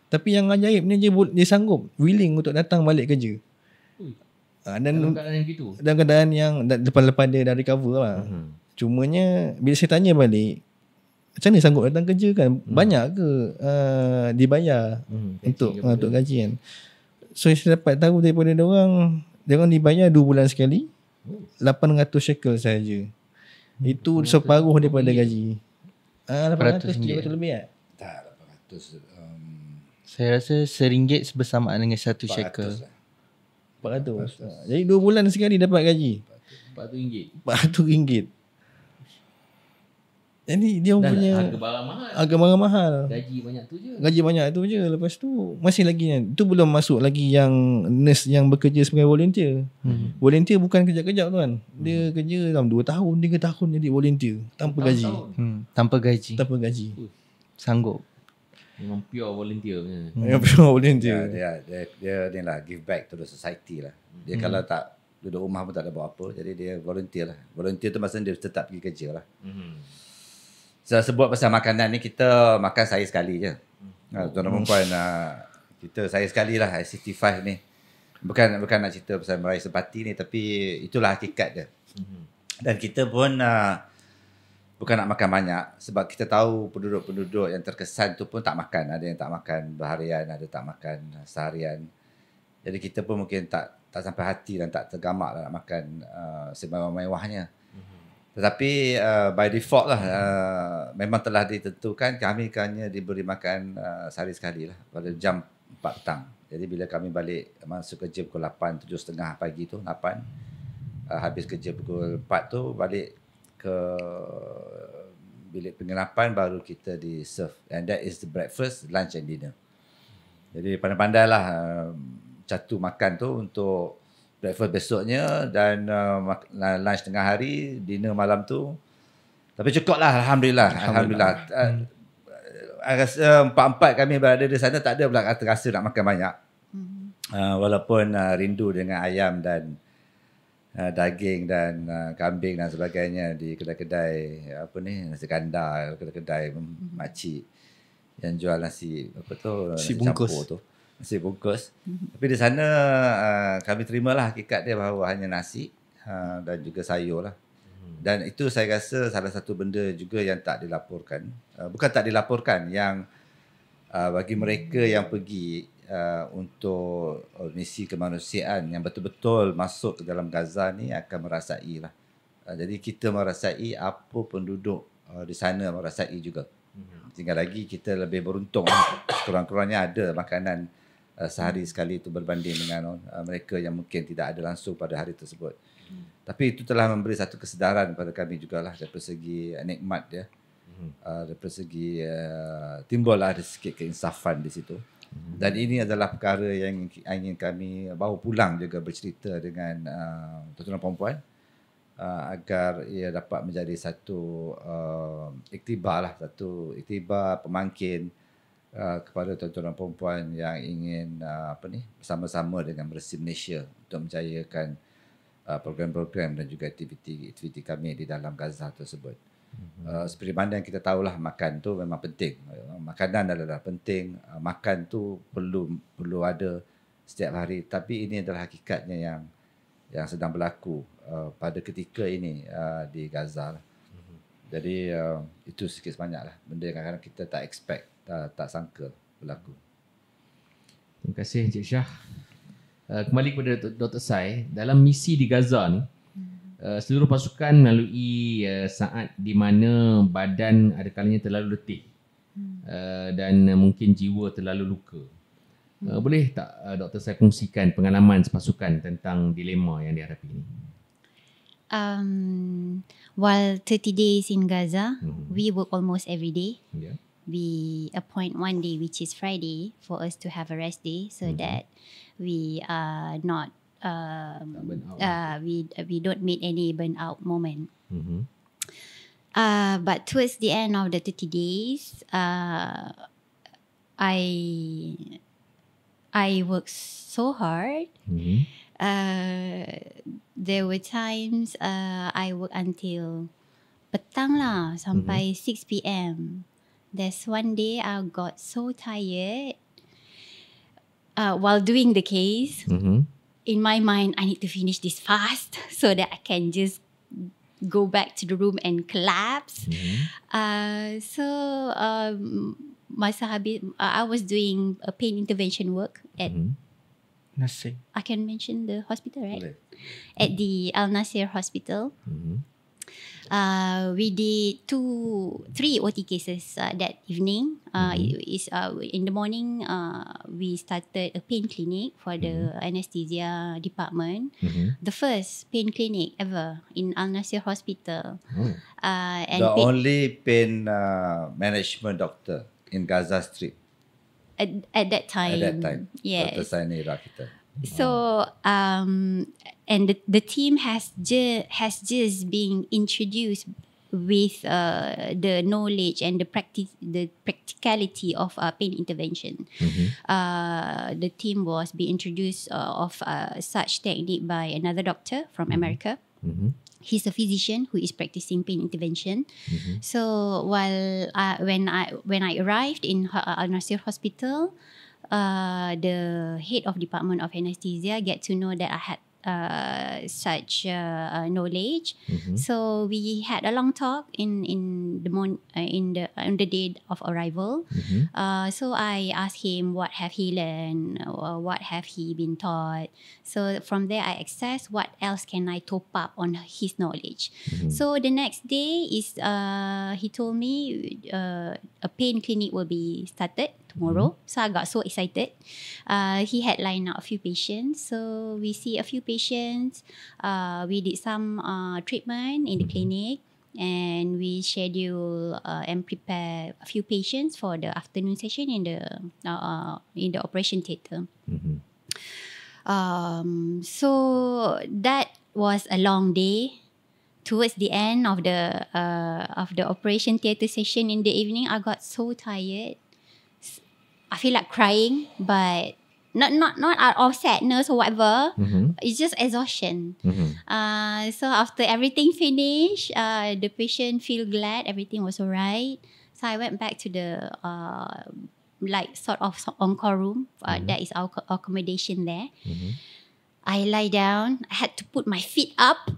Tapi yang ajaib ni dia sanggup willing untuk datang balik kerja. Dan dalam keadaan yang gitu. dalam keadaan yang lepas dia dah recover lah. Cumanya bila saya tanya balik, macam mana sanggup datang kerja kan? Banyak ke dibayar untuk gaji kan? So saya dapat tahu daripada dia orang dibayar 2 bulan sekali, 800 shekel saja. Itu separuh daripada gaji. 800 betul lebih tak? Tak, 800. Saya rasa RM1 bersamaan dengan 1 shekel. 400. Jadi 2 bulan sekali dapat gaji. RM400. Jadi dia Dan punya harga barang mahal. harga barang mahal. Gaji banyak tu je. Gaji banyak tu je. Lepas tu masih lagi kan. Itu belum masuk lagi yang nurse yang bekerja sebagai volunteer. Volunteer bukan kejap-kejap tu kan. Dia kerja dalam 2 tahun, 3 tahun jadi volunteer tanpa gaji. Tanpa gaji. Tanpa gaji. Sanggup. Memang pure volunteer punya. Yang pure volunteer. Dia ni lah, give back to the society lah. Dia kalau tak duduk rumah pun tak ada buat apa, jadi dia volunteer lah. Volunteer tu maksudnya dia tetap pergi kerja lah. Saya sebut pasal makanan ni, kita makan sehari sekali je. Tuan-tuan dan puan, kita sehari sekali lah ICT5 ni. Bukan nak cerita pasal meraih simpati ni, tapi itulah hakikat dia. Dan kita pun bukan nak makan banyak, sebab kita tahu penduduk-penduduk yang terkesan tu pun tak makan. Ada yang tak makan berharian, ada tak makan seharian. Jadi kita pun mungkin tak sampai hati dan tak tergamak lah nak makan semewah-mewahnya. Tetapi by default lah, memang telah ditentukan kami hanya diberi makan sehari sekali lah pada jam 4 petang. Jadi bila kami balik masuk kerja pukul 8, 7.30 pagi tu, 8, habis kerja pukul 4 tu, balik ke bilik penginapan baru kita di serve. And that is the breakfast, lunch and dinner. Jadi pandai-pandai lah catu makan tu untuk breakfast besoknya dan lunch tengah hari, dinner malam tu. Tapi cukup lah, Alhamdulillah. Rasa 4-4 kami berada di sana tak ada pula rasa nak makan banyak. Walaupun rindu dengan ayam dan daging dan kambing dan sebagainya di kedai-kedai nasi kandar, kedai-kedai makcik yang jual nasi nasi bungkus tu. Nasi bungkus. Tapi di sana kami terimalah hakikat dia bahawa hanya nasi dan juga sayur lah. Dan itu saya rasa salah satu benda juga yang tak dilaporkan. Bukan tak dilaporkan, yang bagi mereka yang pergi untuk misi kemanusiaan yang betul-betul masuk ke dalam Gaza ni akan merasai lah. Jadi kita merasai apa penduduk di sana merasai juga. Tinggal lagi kita lebih beruntung. Kurang-kurangnya ada makanan sehari sekali itu berbanding dengan mereka yang mungkin tidak ada langsung pada hari tersebut. Tapi itu telah memberi satu kesedaran kepada kami jugalah dari segi nikmat dia. Dari segi timbullah ada sikit keinsafan di situ. Dan ini adalah perkara yang ingin kami bawa pulang juga bercerita dengan tuan-tuan perempuan agar ia dapat menjadi satu iktibar pemangkin kepada tuan-tuan perempuan yang ingin bersama-sama dengan Bersih Malaysia untuk menjayakan program-program dan juga aktiviti kami di dalam Gaza tersebut. Seperti mana yang kita tahulah, makan tu memang penting. Makanan adalah penting. Makan tu perlu ada setiap hari. Tapi ini adalah hakikatnya yang sedang berlaku pada ketika ini di Gaza lah. Jadi itu sikit sebanyak lah benda yang kadang-kadang kita tak expect, tak sangka berlaku. Terima kasih Encik Shah. Kembali kepada Dr. Sai, dalam misi di Gaza ni, seluruh pasukan melalui saat di mana badan ada kalanya terlalu letih dan mungkin jiwa terlalu luka. Boleh tak Dr. Sai kongsikan pengalaman sepasukan tentang dilema yang dihadapi ini? While 30 days in Gaza, we work almost every day. Yeah. We appoint one day, which is Friday, for us to have a rest day, so that we are not burn out. we don't meet any burnout moment. Mm-hmm. But towards the end of the 30 days, I worked so hard. Mm-hmm. There were times I work until petang lah, sampai 6 p.m. There's one day I got so tired while doing the case. Mm-hmm. In my mind, I need to finish this fast so that I can just go back to the room and collapse. Masa habis, I was doing a pain intervention work at Nasir. I can mention the hospital, right? Boleh. At the Al Nasir Hospital. We did 3 OT cases that evening. In the morning, we started a pain clinic for the anesthesia department. The first pain clinic ever in Al Nasir Hospital. And The only pain management doctor in Gaza Strip at that time. at that time. Yes. Dr. Sainira kita. So and the team has just been introduced with the knowledge and the practicality of pain intervention. The team was being introduced of such technique by another doctor from America. He's a physician who is practicing pain intervention. So while when I arrived in Al Nasir Hospital, the head of department of anesthesia get to know that I had such knowledge. So we had a long talk in the day of arrival. So I asked him what have he learned, or what have he been taught. So from there I assessed what else can I top up on his knowledge. So the next day is he told me a pain clinic will be started tomorrow. So I got so excited. He had lined up a few patients. So we see a few patients. We did some treatment in the clinic, and we schedule and prepare a few patients for the afternoon session in the operation theatre. So that was a long day. Towards the end of the operation theatre session in the evening, I got so tired. I feel like crying, but not out of sadness or whatever. It's just exhaustion. So after everything finished, the patient feel glad everything was alright. So I went back to the like sort of on-call room. That is our accommodation there. I lie down. I had to put my feet up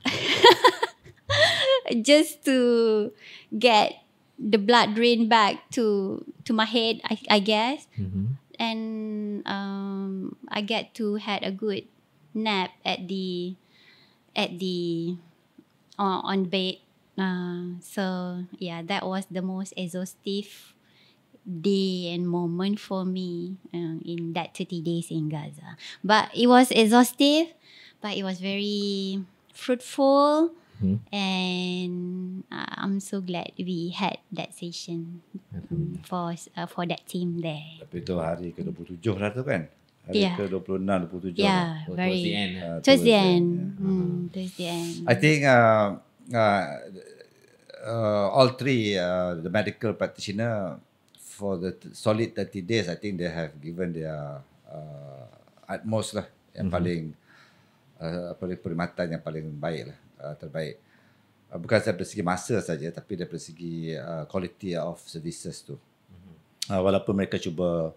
just to get the blood drain back to my head, I guess. And I get to had a good nap on bed. So yeah, that was the most exhaustive day and moment for me in that 30 days in Gaza. But it was exhaustive, but it was very fruitful. and I'm so glad we had that session for that team there. Tapi itu hari ke-27 lah tu kan? Hari Yeah. ke-26, 27 lah. Yeah, Towards very. the end. Towards the end. Towards the end. I think all three, the medical practitioner, for the solid 30 days, I think they have given their utmost lah, yang paling perkhidmatan yang paling baik lah, terbaik. Bukan dari segi masa saja, tapi dari segi quality of services tu. Walaupun mereka cuba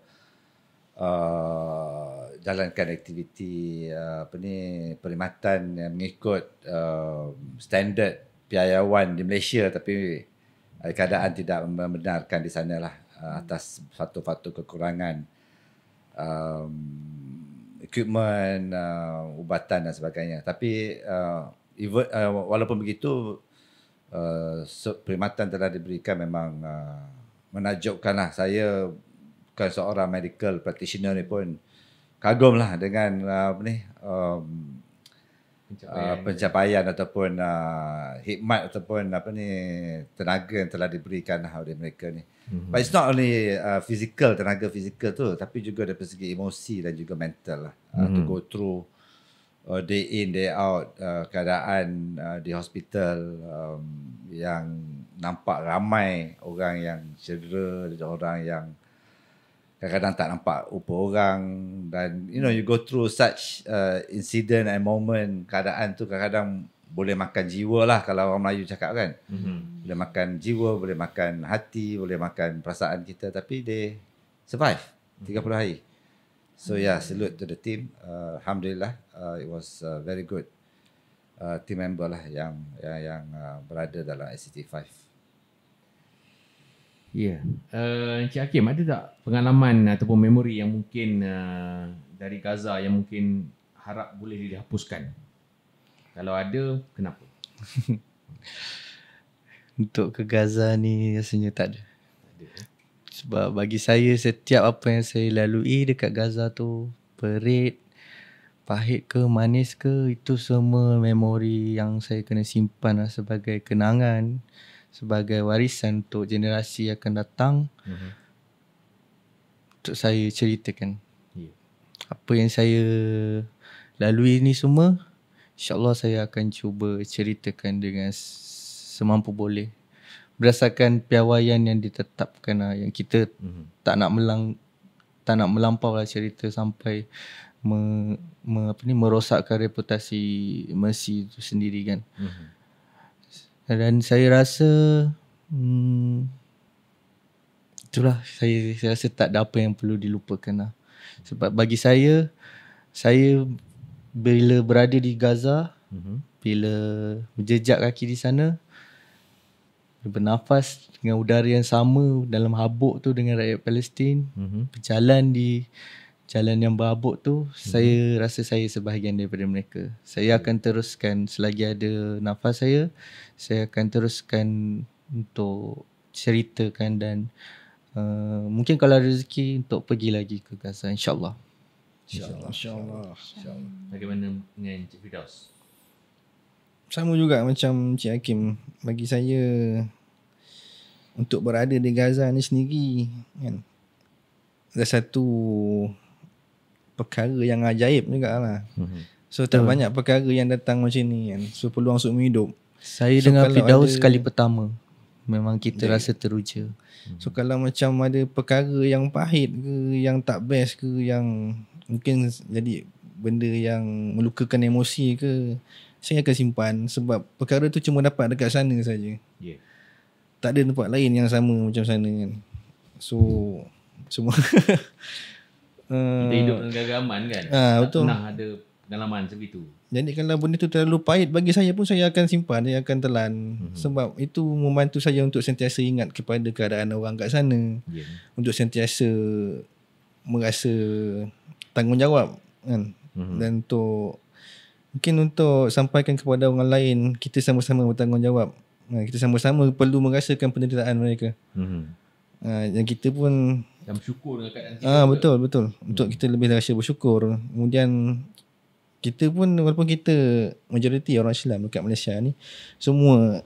jalankan aktiviti perkhidmatan yang mengikut standard piawaian di Malaysia, tapi keadaan tidak membenarkan di sana lah, atas faktor-faktor kekurangan equipment, ubatan dan sebagainya. Tapi walaupun begitu, perkhidmatan telah diberikan memang menakjubkan lah. Saya bukan seorang medical practitioner ni pun kagum lah dengan pencapaian ataupun hikmat ataupun tenaga yang telah diberikan lah oleh mereka ni. But it's not only tenaga fizikal tu, tapi juga dari segi emosi dan juga mental lah. To go through day in, day out, keadaan di hospital yang nampak ramai orang yang cedera, orang yang kadang-kadang tak nampak rupa orang, dan you go through such incident and moment, keadaan tu kadang-kadang boleh makan jiwa lah kalau orang Melayu cakap kan. Boleh makan jiwa, boleh makan hati, boleh makan perasaan kita, tapi they survive 30 hari. So yeah, salute to the team. Alhamdulillah, it was very good team member lah yang berada dalam SCT5. Ya. Encik Hakim, ada tak pengalaman ataupun memori yang mungkin dari Gaza yang mungkin harap boleh dihapuskan? Kalau ada, kenapa? Untuk ke Gaza ni rasanya tak ada. Sebab bagi saya, setiap apa yang saya lalui dekat Gaza tu, perit, pahit ke, manis ke, itu semua memori yang saya kena simpan lah sebagai kenangan, sebagai warisan untuk generasi akan datang, untuk saya ceritakan. Apa yang saya lalui ni semua, InsyaAllah saya akan cuba ceritakan dengan semampu boleh. Berdasarkan piawaian yang ditetapkan lah, yang kita tak nak melampau lah cerita sampai merosakkan reputasi Mercy itu sendiri kan. Dan saya rasa itulah, saya rasa tak ada apa yang perlu dilupakan lah. Sebab bagi saya bila berada di Gaza, bila berjejak kaki di sana, bernafas dengan udara yang sama dalam habuk tu dengan rakyat Palestin, berjalan di jalan yang berhabuk tu, saya rasa saya sebahagian daripada mereka. Saya akan teruskan selagi ada nafas saya akan teruskan untuk ceritakan dan mungkin kalau ada rezeki untuk pergi lagi ke Gaza, insyaAllah. InsyaAllah. Bagaimana dengan Encik Firdaus? Sama juga macam Cik Hakim. Bagi saya, untuk berada di Gaza ni sendiri kan, ada satu perkara yang ajaib juga lah. So tak banyak perkara yang datang macam ni kan. So peluang seumur hidup. Saya dengan Firdaus sekali pertama, memang kita rasa teruja. So kalau macam ada perkara yang pahit ke, yang tak best ke, yang mungkin jadi benda yang melukakan emosi ke, saya akan simpan. Sebab perkara tu cuma dapat dekat sana saja. Tak ada tempat lain yang sama macam sana kan. So semua kita hidup dalam genggaman kan. Betul. Tak pernah ada pengalaman seperti itu. Jadi kalau benda tu terlalu pahit bagi saya pun, saya akan simpan, saya akan telan. Sebab itu membantu saya untuk sentiasa ingat kepada keadaan orang kat sana. Untuk sentiasa merasa tanggungjawab kan. Dan mungkin untuk sampaikan kepada orang lain, kita sama-sama bertanggungjawab. Kita sama-sama perlu merasakan penderitaan mereka. Dan kita pun dan bersyukur dengan keadaan kita. Betul. Untuk kita lebih rasa bersyukur. Kemudian kita pun walaupun kita majoriti orang Islam dekat Malaysia ni semua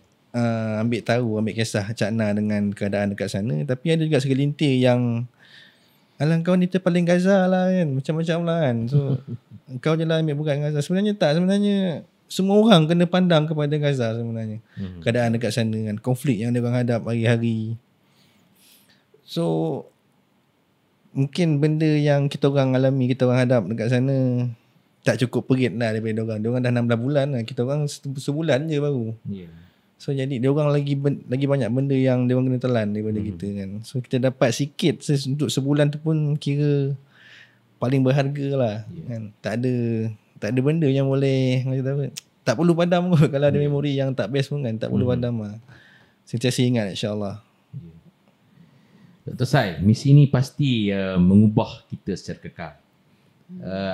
ambil kisah Cak Na dengan keadaan dekat sana, tapi ada juga segelintir yang alah kau ni paling Gaza lah kan, macam-macam lah kan, so kau je lah ambil bukan Gaza. Sebenarnya tak, sebenarnya semua orang kena pandang kepada Gaza sebenarnya. Keadaan dekat sana kan, konflik yang dia orang hadap hari-hari. So mungkin benda yang kita orang alami, kita orang hadap dekat sana tak cukup perit lah daripada dia orang. Dia orang dah 16 bulan lah, kita orang sebulan je baru. So jadi dia orang lagi banyak benda yang dia orang kena telan daripada kita kan. So kita dapat sikit untuk sebulan tu pun kira paling berharga lah kan. Tak ada benda yang boleh tak perlu padam kot. Kalau ada memori yang tak best pun kan, tak perlu padam lah. Sentiasa ingat insyaAllah. Dr. Sai, misi ni pasti mengubah kita secara kekal.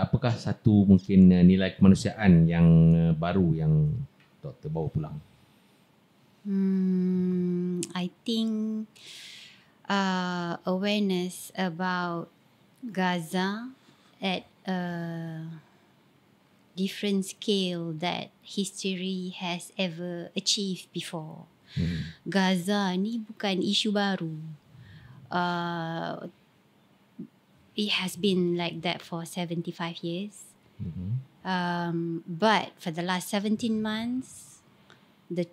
Apakah satu mungkin nilai kemanusiaan yang baru yang Dr. bawa pulang? I think awareness about Gaza at a different scale that history has ever achieved before. Gaza ni bukan isu baru. It has been like that for 75 years. But for the last 17 months, the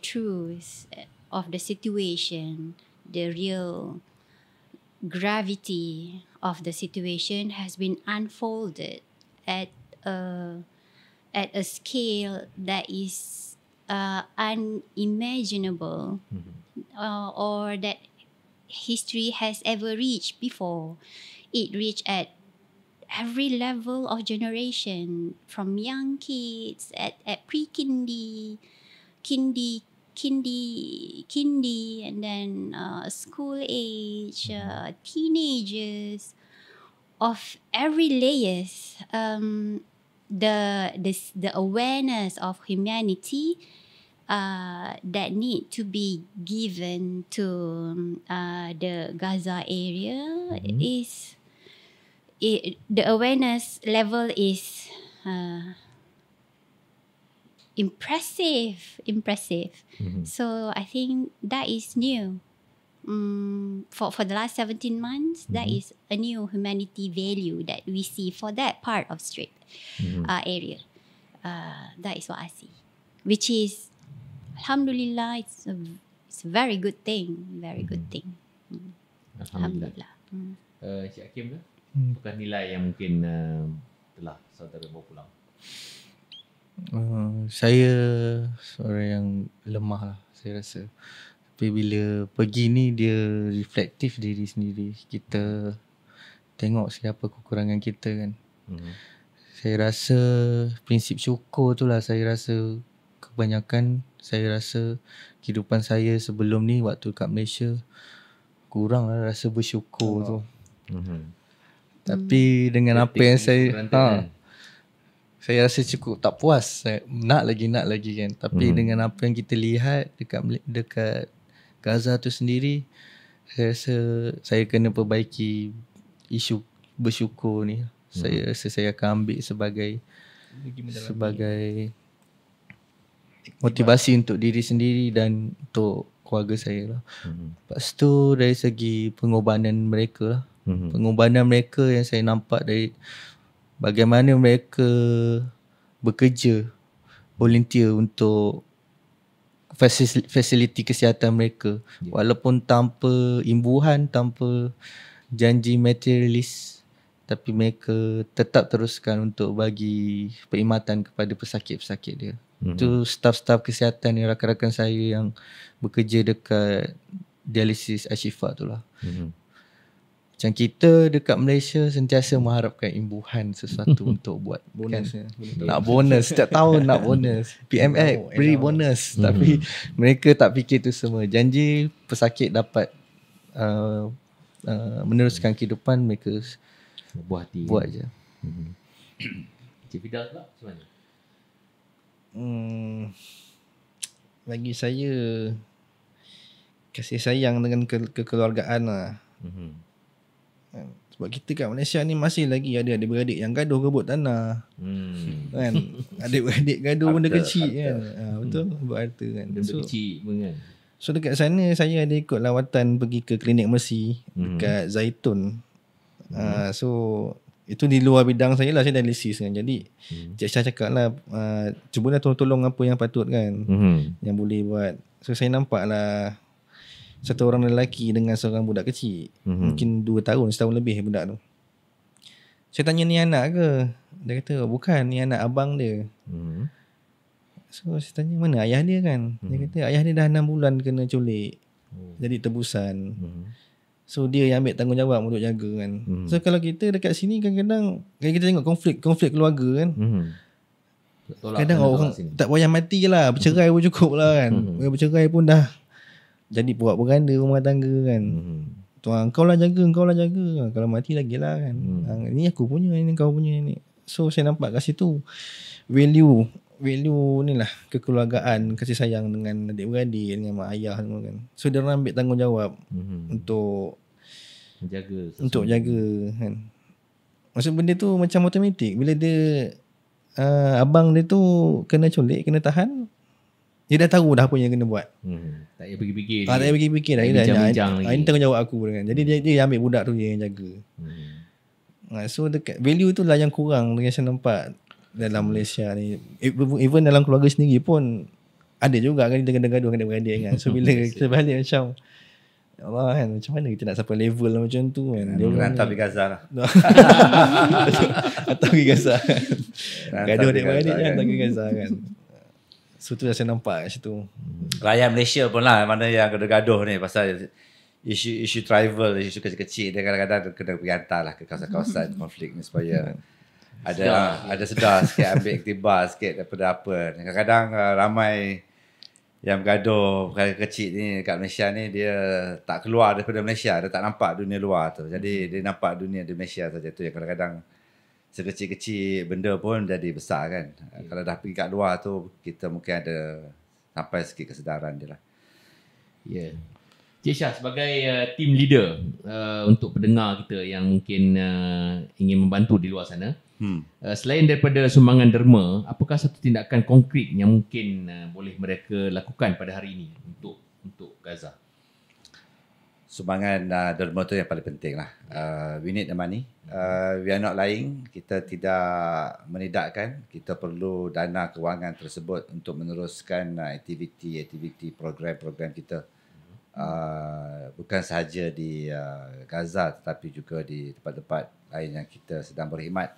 truth of the situation, the real gravity of the situation has been unfolded at a scale that is unimaginable, or that history has ever reached before. It reached at every level of generation, from young kids at pre-kindy, kindy, and then school age, teenagers, of every layers. The awareness of humanity that need to be given to the Gaza area is the awareness level is impressive. So I think that is new. For the last 17 months, that is a new humanity value that we see for that part of Strait area. That is what I see, which is, alhamdulillah, it's a very good thing. Alhamdulillah. Cik Hakim ke? Bukan nilai yang mungkin telah saudara bawa pulang? Saya seorang yang lemah lah, saya rasa. Tapi bila pergi ni, dia reflektif diri sendiri. Kita tengok siapa kekurangan kita kan. Saya rasa prinsip syukur tu lah, saya rasa kebanyakan, saya rasa kehidupan saya sebelum ni waktu kat Malaysia kurang lah rasa bersyukur tu. Tapi dengan apa yang saya rasa cukup tak puas. Saya nak lagi kan. Tapi dengan apa yang kita lihat dekat Gaza tu sendiri, saya rasa saya kena perbaiki isu bersyukur ni. Saya rasa saya akan ambil sebagai motivasi untuk diri sendiri dan untuk keluarga saya lah. Lepas tu dari segi pengorbanan mereka lah. Pengorbanan mereka yang saya nampak dari bagaimana mereka bekerja, volunteer untuk fasiliti kesihatan mereka. Walaupun tanpa imbuhan, tanpa janji materialis, tapi mereka tetap teruskan untuk bagi perkhidmatan kepada pesakit-pesakit dia. Itu staf-staf kesihatan yang rakan-rakan saya yang bekerja dekat dialisis Ashifa tu lah. Macam kita dekat Malaysia sentiasa mengharapkan imbuhan sesuatu untuk buat bonus kan? Nak bonus setiap tahun, nak bonus PMX beri bonus. Tapi mereka tak fikir tu semua. Janji pesakit dapat meneruskan kehidupan, mereka buat je. Cik Fidal pula macam mana? Bagi saya, kasih sayang dengan kekeluargaan lah. Sebab kita kat Malaysia ni masih lagi ada adik-beradik yang gaduh rebut tanah. Kan? Adik-beradik gaduh benda kecil kan. Betul, buat harta kan. Benda kecil pun kan. So dekat sana saya ada ikut lawatan pergi ke klinik Mercy dekat Zaitun. So itu di luar bidang saya lah, saya dialisis kan. Jadi Cik Syah cakap lah, cubalah tolong apa yang patut kan, yang boleh buat. So saya nampak lah satu orang lelaki dengan seorang budak kecil, mungkin 2 tahun, setahun lebih budak tu. Saya tanya, ni anak ke? Dia kata bukan, ni anak abang dia. So saya tanya, mana ayah dia kan? Dia kata ayah dia dah 6 bulan kena culik, jadi tebusan. So dia yang ambil tanggungjawab untuk jaga kan. So kalau kita dekat sini kadang-kadang kita tengok konflik keluarga kan, kadang orang tak payah mati lah, bercerai pun cukup lah kan. Bercerai pun dah jadi buat beranda rumah tangga kan. Tuan, kau lah jaga. Kalau mati lagi lah kan. Ini aku punya, ini kau punya ni. So saya nampak kat situ value ni lah, kekeluargaan, kasih sayang dengan adik-beradik, dengan mak ayah semua kan. So dia orang ambil tanggungjawab untuk jaga kan. Maksud benda tu macam automatik. Bila dia abang dia tu kena culik, kena tahan, dia dah tahu dah apa yang kena buat. Tak payah pergi-fikir. Tak payah pergi-fikir dah. Ini tanggungjawab aku kan. Jadi dia ambil budak tu, dia yang jaga. So dekat value tu lah yang kurang yang saya nampak dalam Malaysia ni. Even dalam keluarga sendiri pun ada juga kan, kita kena gaduh dengan adik-beradik kan. So bila kita balik macam, ya Allah kan, macam mana kita nak sampai level macam tu kan. Dia orang hantar pergi Gaza lah. Hantar pergi Gaza. Gaduh adik-beradik kan, hantar pergi Gaza kan. So tu dah saya nampak kat situ. Rakyat Malaysia pun lah, mana yang gaduh ni pasal isu tribal, isu kecil-kecil, dia kadang-kadang kena pergi hantar lah ke kawasan-kawasan konflik ni supaya ada sedar sikit, ambil iktibar sikit daripada apa. Kadang-kadang ramai yang bergaduh perkara kecil ni kat Malaysia ni, dia tak keluar daripada Malaysia, dia tak nampak dunia luar tu. Jadi dia nampak dunia di Malaysia saja tu, yang kadang-kadang sekecil-kecil benda pun jadi besar kan. Kalau dah pergi kat luar tu, kita mungkin ada sampai sikit kesedaran dia lah. Ya. Cik Syah, sebagai team leader untuk pendengar kita yang mungkin ingin membantu di luar sana, selain daripada sumbangan derma, apakah satu tindakan konkret yang mungkin boleh mereka lakukan pada hari ini untuk Gaza? Sumbangan derma tu yang paling penting lah. We need the money. We are not lying. Kita tidak menidakkan. Kita perlu dana kewangan tersebut untuk meneruskan aktiviti program-program kita. Bukan sahaja di Gaza tetapi juga di tempat-tempat lain yang kita sedang berkhidmat.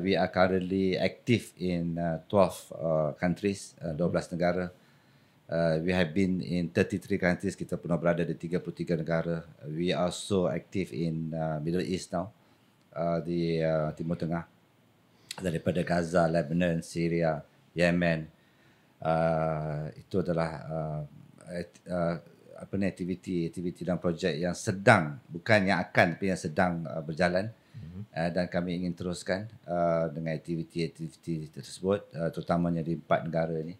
We are currently active in 12 countries, 12 negara. We have been in 33 countries, kita pernah berada di 33 negara. We are also active in Middle East now, di Timur Tengah, daripada Gaza, Lebanon, Syria, Yemen. Itu adalah aktiviti dan projek yang sedang, bukan yang akan, tapi yang sedang berjalan. Dan kami ingin teruskan dengan aktiviti tersebut, terutamanya di 4 negara ini.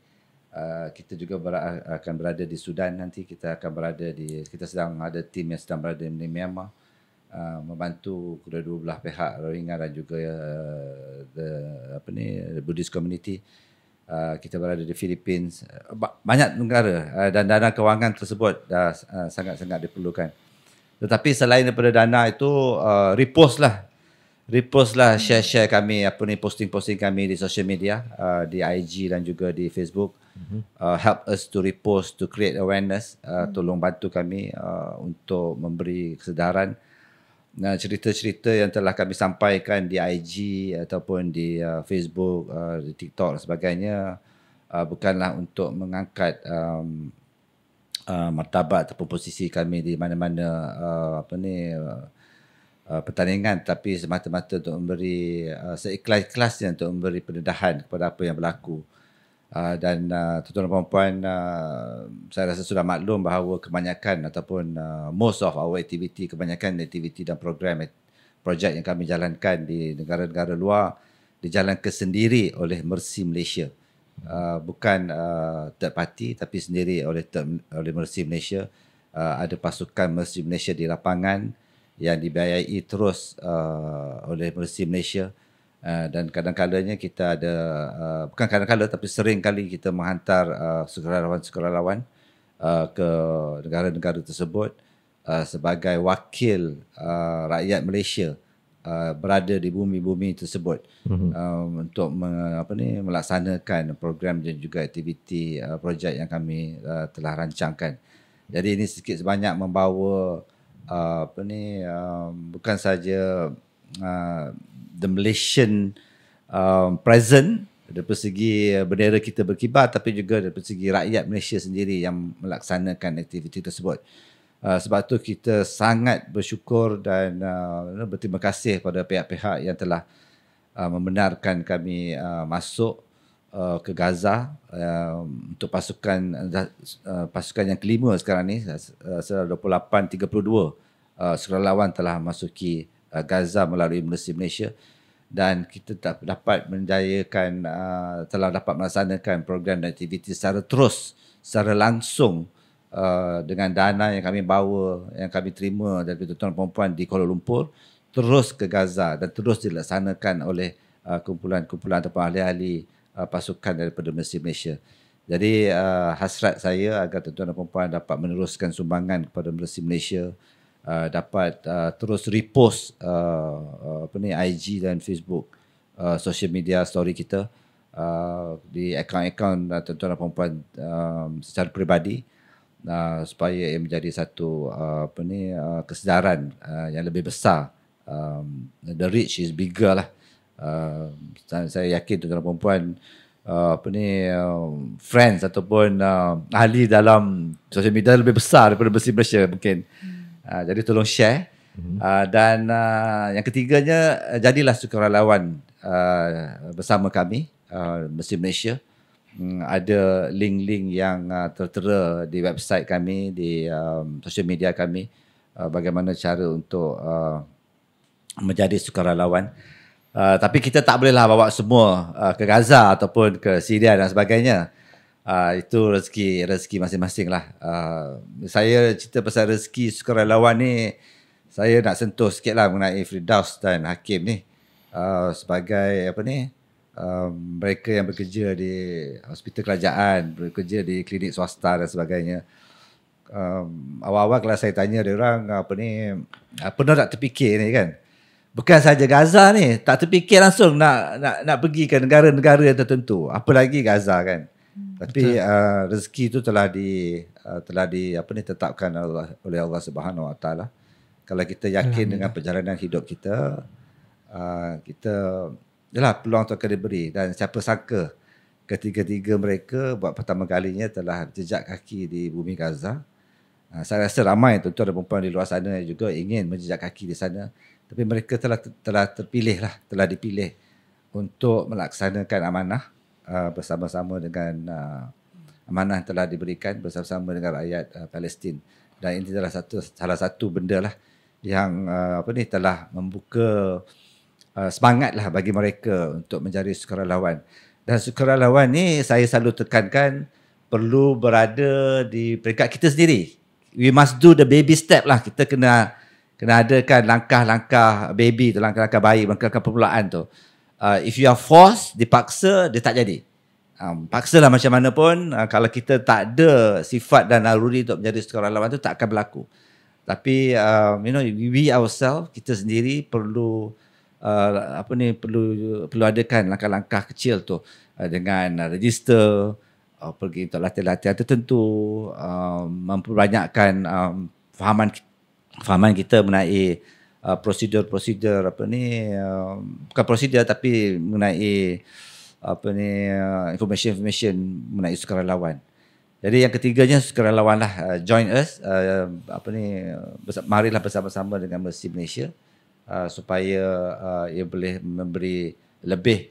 Kita juga akan berada di Sudan nanti. Kita sedang ada tim yang sedang berada di Myanmar, membantu kedua-dua belah pihak, Rohingya dan juga the Buddhist community. Kita berada di Philippines, banyak negara, dan dana kewangan tersebut dah sangat-sangat diperlukan. Tetapi selain daripada dana itu, repost lah share kami, posting-posting kami di social media, di IG dan juga di Facebook. Help us to repost, to create awareness. Tolong bantu kami untuk memberi kesedaran. Cerita-cerita yang telah kami sampaikan di IG ataupun di Facebook, di TikTok dan sebagainya, bukanlah untuk mengangkat martabat ataupun posisi kami di mana-mana pertandingan, tapi semata-mata untuk memberi seikhlas-ikhlasnya untuk memberi pendedahan kepada apa yang berlaku. Dan tuan-tuan dan puan-puan, saya rasa sudah maklum bahawa kebanyakan ataupun most of our activity, kebanyakan aktiviti dan program projek yang kami jalankan di negara-negara luar dijalankan sendiri oleh Mercy Malaysia. Bukan third party, tapi sendiri oleh Mercy Malaysia. Ada pasukan Mercy Malaysia di lapangan yang dibiayai terus oleh Mercy Malaysia. Dan kadang-kadangnya kita ada, bukan kadang-kadang tapi sering kali kita menghantar sukarelawan-sukarelawan ke negara-negara tersebut sebagai wakil rakyat Malaysia berada di bumi-bumi tersebut untuk melaksanakan program dan juga aktiviti projek yang kami telah rancangkan. Jadi ini sedikit sebanyak membawa bukan saja the Malaysian present dari segi bendera kita berkibar, tapi juga dari segi rakyat Malaysia sendiri yang melaksanakan aktiviti tersebut. Sebab tu kita sangat bersyukur dan berterima kasih pada pihak-pihak yang telah membenarkan kami masuk ke Gaza untuk pasukan yang kelima sekarang ni, 28-32 sukarelawan telah masuki Gaza melalui Mercy Malaysia, dan kita dapat menjayakan, telah dapat melaksanakan program dan aktiviti secara langsung dengan dana yang kami bawa, yang kami terima dari tuan perempuan di Kuala Lumpur terus ke Gaza dan terus dilaksanakan oleh kumpulan-kumpulan ataupun ahli-ahli pasukan daripada Mercy Malaysia. Jadi hasrat saya agar tuan dan perempuan dapat meneruskan sumbangan kepada Mercy Malaysia, dapat terus repost IG dan Facebook, social media story kita di akaun-akaun tuan dan perempuan secara peribadi, supaya ia menjadi satu kesedaran yang lebih besar. The reach is bigger lah. Saya yakin tuan-tuan dan perempuan friends ataupun ahli dalam social media lebih besar daripada Mercy Malaysia mungkin. Jadi tolong share. Dan yang ketiganya, jadilah sukarelawan bersama kami Mercy Malaysia. Ada link-link yang tertera di website kami, di social media kami, bagaimana cara untuk menjadi sukarelawan. Tapi kita tak bolehlah bawa semua ke Gaza ataupun ke Syria dan sebagainya. Itu rezeki masing-masing lah. Saya cerita pasal rezeki sukarelawan ni, saya nak sentuh sikit lah mengenai Firdaus dan Hakim ni. Sebagai mereka yang bekerja di hospital kerajaan, bekerja di klinik swasta dan sebagainya. Awal-awal kalau saya tanya dia orang pernah tak terfikir ni kan, bukan saja Gaza ni, tak terfikir langsung nak pergi ke negara-negara yang tertentu, apa lagi Gaza kan. Tapi rezeki itu telah ditetapkan oleh Allah Subhanahu Wa Taala. Kalau kita yakin dengan perjalanan hidup kita, yalah, peluang tu akan diberi. Dan siapa sangka ketiga-tiga mereka buat pertama kalinya telah jejak kaki di bumi Gaza. Saya rasa ramai tuan-tuan dan perempuan di luar sana juga ingin menjejak kaki di sana. Tapi mereka telah dipilih untuk melaksanakan amanah bersama-sama dengan amanah yang telah diberikan bersama-sama dengan rakyat Palestin. Dan ini adalah salah satu benda lah yang telah membuka semangat lah bagi mereka untuk menjadi sukarelawan. Dan sukarelawan ni saya selalu tekankan perlu berada di peringkat kita sendiri. We must do the baby step lah. Kita kena adakan langkah-langkah baby tu, langkah-langkah bayi, langkah-langkah permulaan tu. If you are forced, dipaksa, dia tak jadi. Paksalah macam mana pun, kalau kita tak ada sifat dan naluri untuk menjadi sukarelawan tu, tak akan berlaku. Tapi we ourselves, kita sendiri perlu perlu adakan langkah-langkah kecil tu dengan register, pergi untuk latihan-latihan tertentu, memperbanyakkan fahaman kita mengenai prosedur-prosedur bukan prosedur tapi mengenai information mengenai sukarelawan. Jadi yang ketiganya sukarelawan lah, join us, marilah bersama-sama dengan Mercy Malaysia supaya ia boleh memberi lebih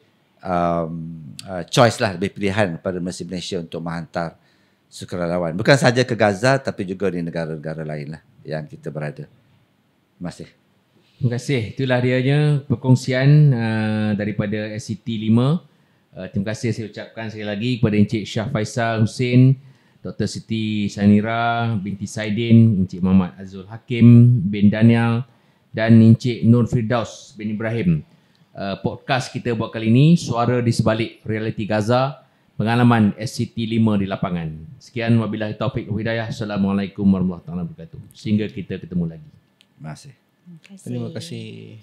choice lah, lebih pilihan pada Mercy Malaysia untuk menghantar sukarelawan. Bukan sahaja ke Gaza tapi juga di negara-negara lain lah yang kita berada. Terima kasih. Terima kasih. Itulah dianya perkongsian daripada SCT 5. Terima kasih saya ucapkan sekali lagi kepada Encik Shah Faisal Hussein, Dr. Siti Sanira binti Saidin, Encik Muhammad Azul Hakim bin Daniel, dan Encik Nur Firdaus bin Ibrahim. Podcast kita buat kali ini, suara di sebalik realiti Gaza, pengalaman SCT5 di lapangan. Sekian, wabillahi taufiq wa hidayah. Assalamualaikum warahmatullahi wabarakatuh. Sehingga kita ketemu lagi. Terima kasih. Terima kasih.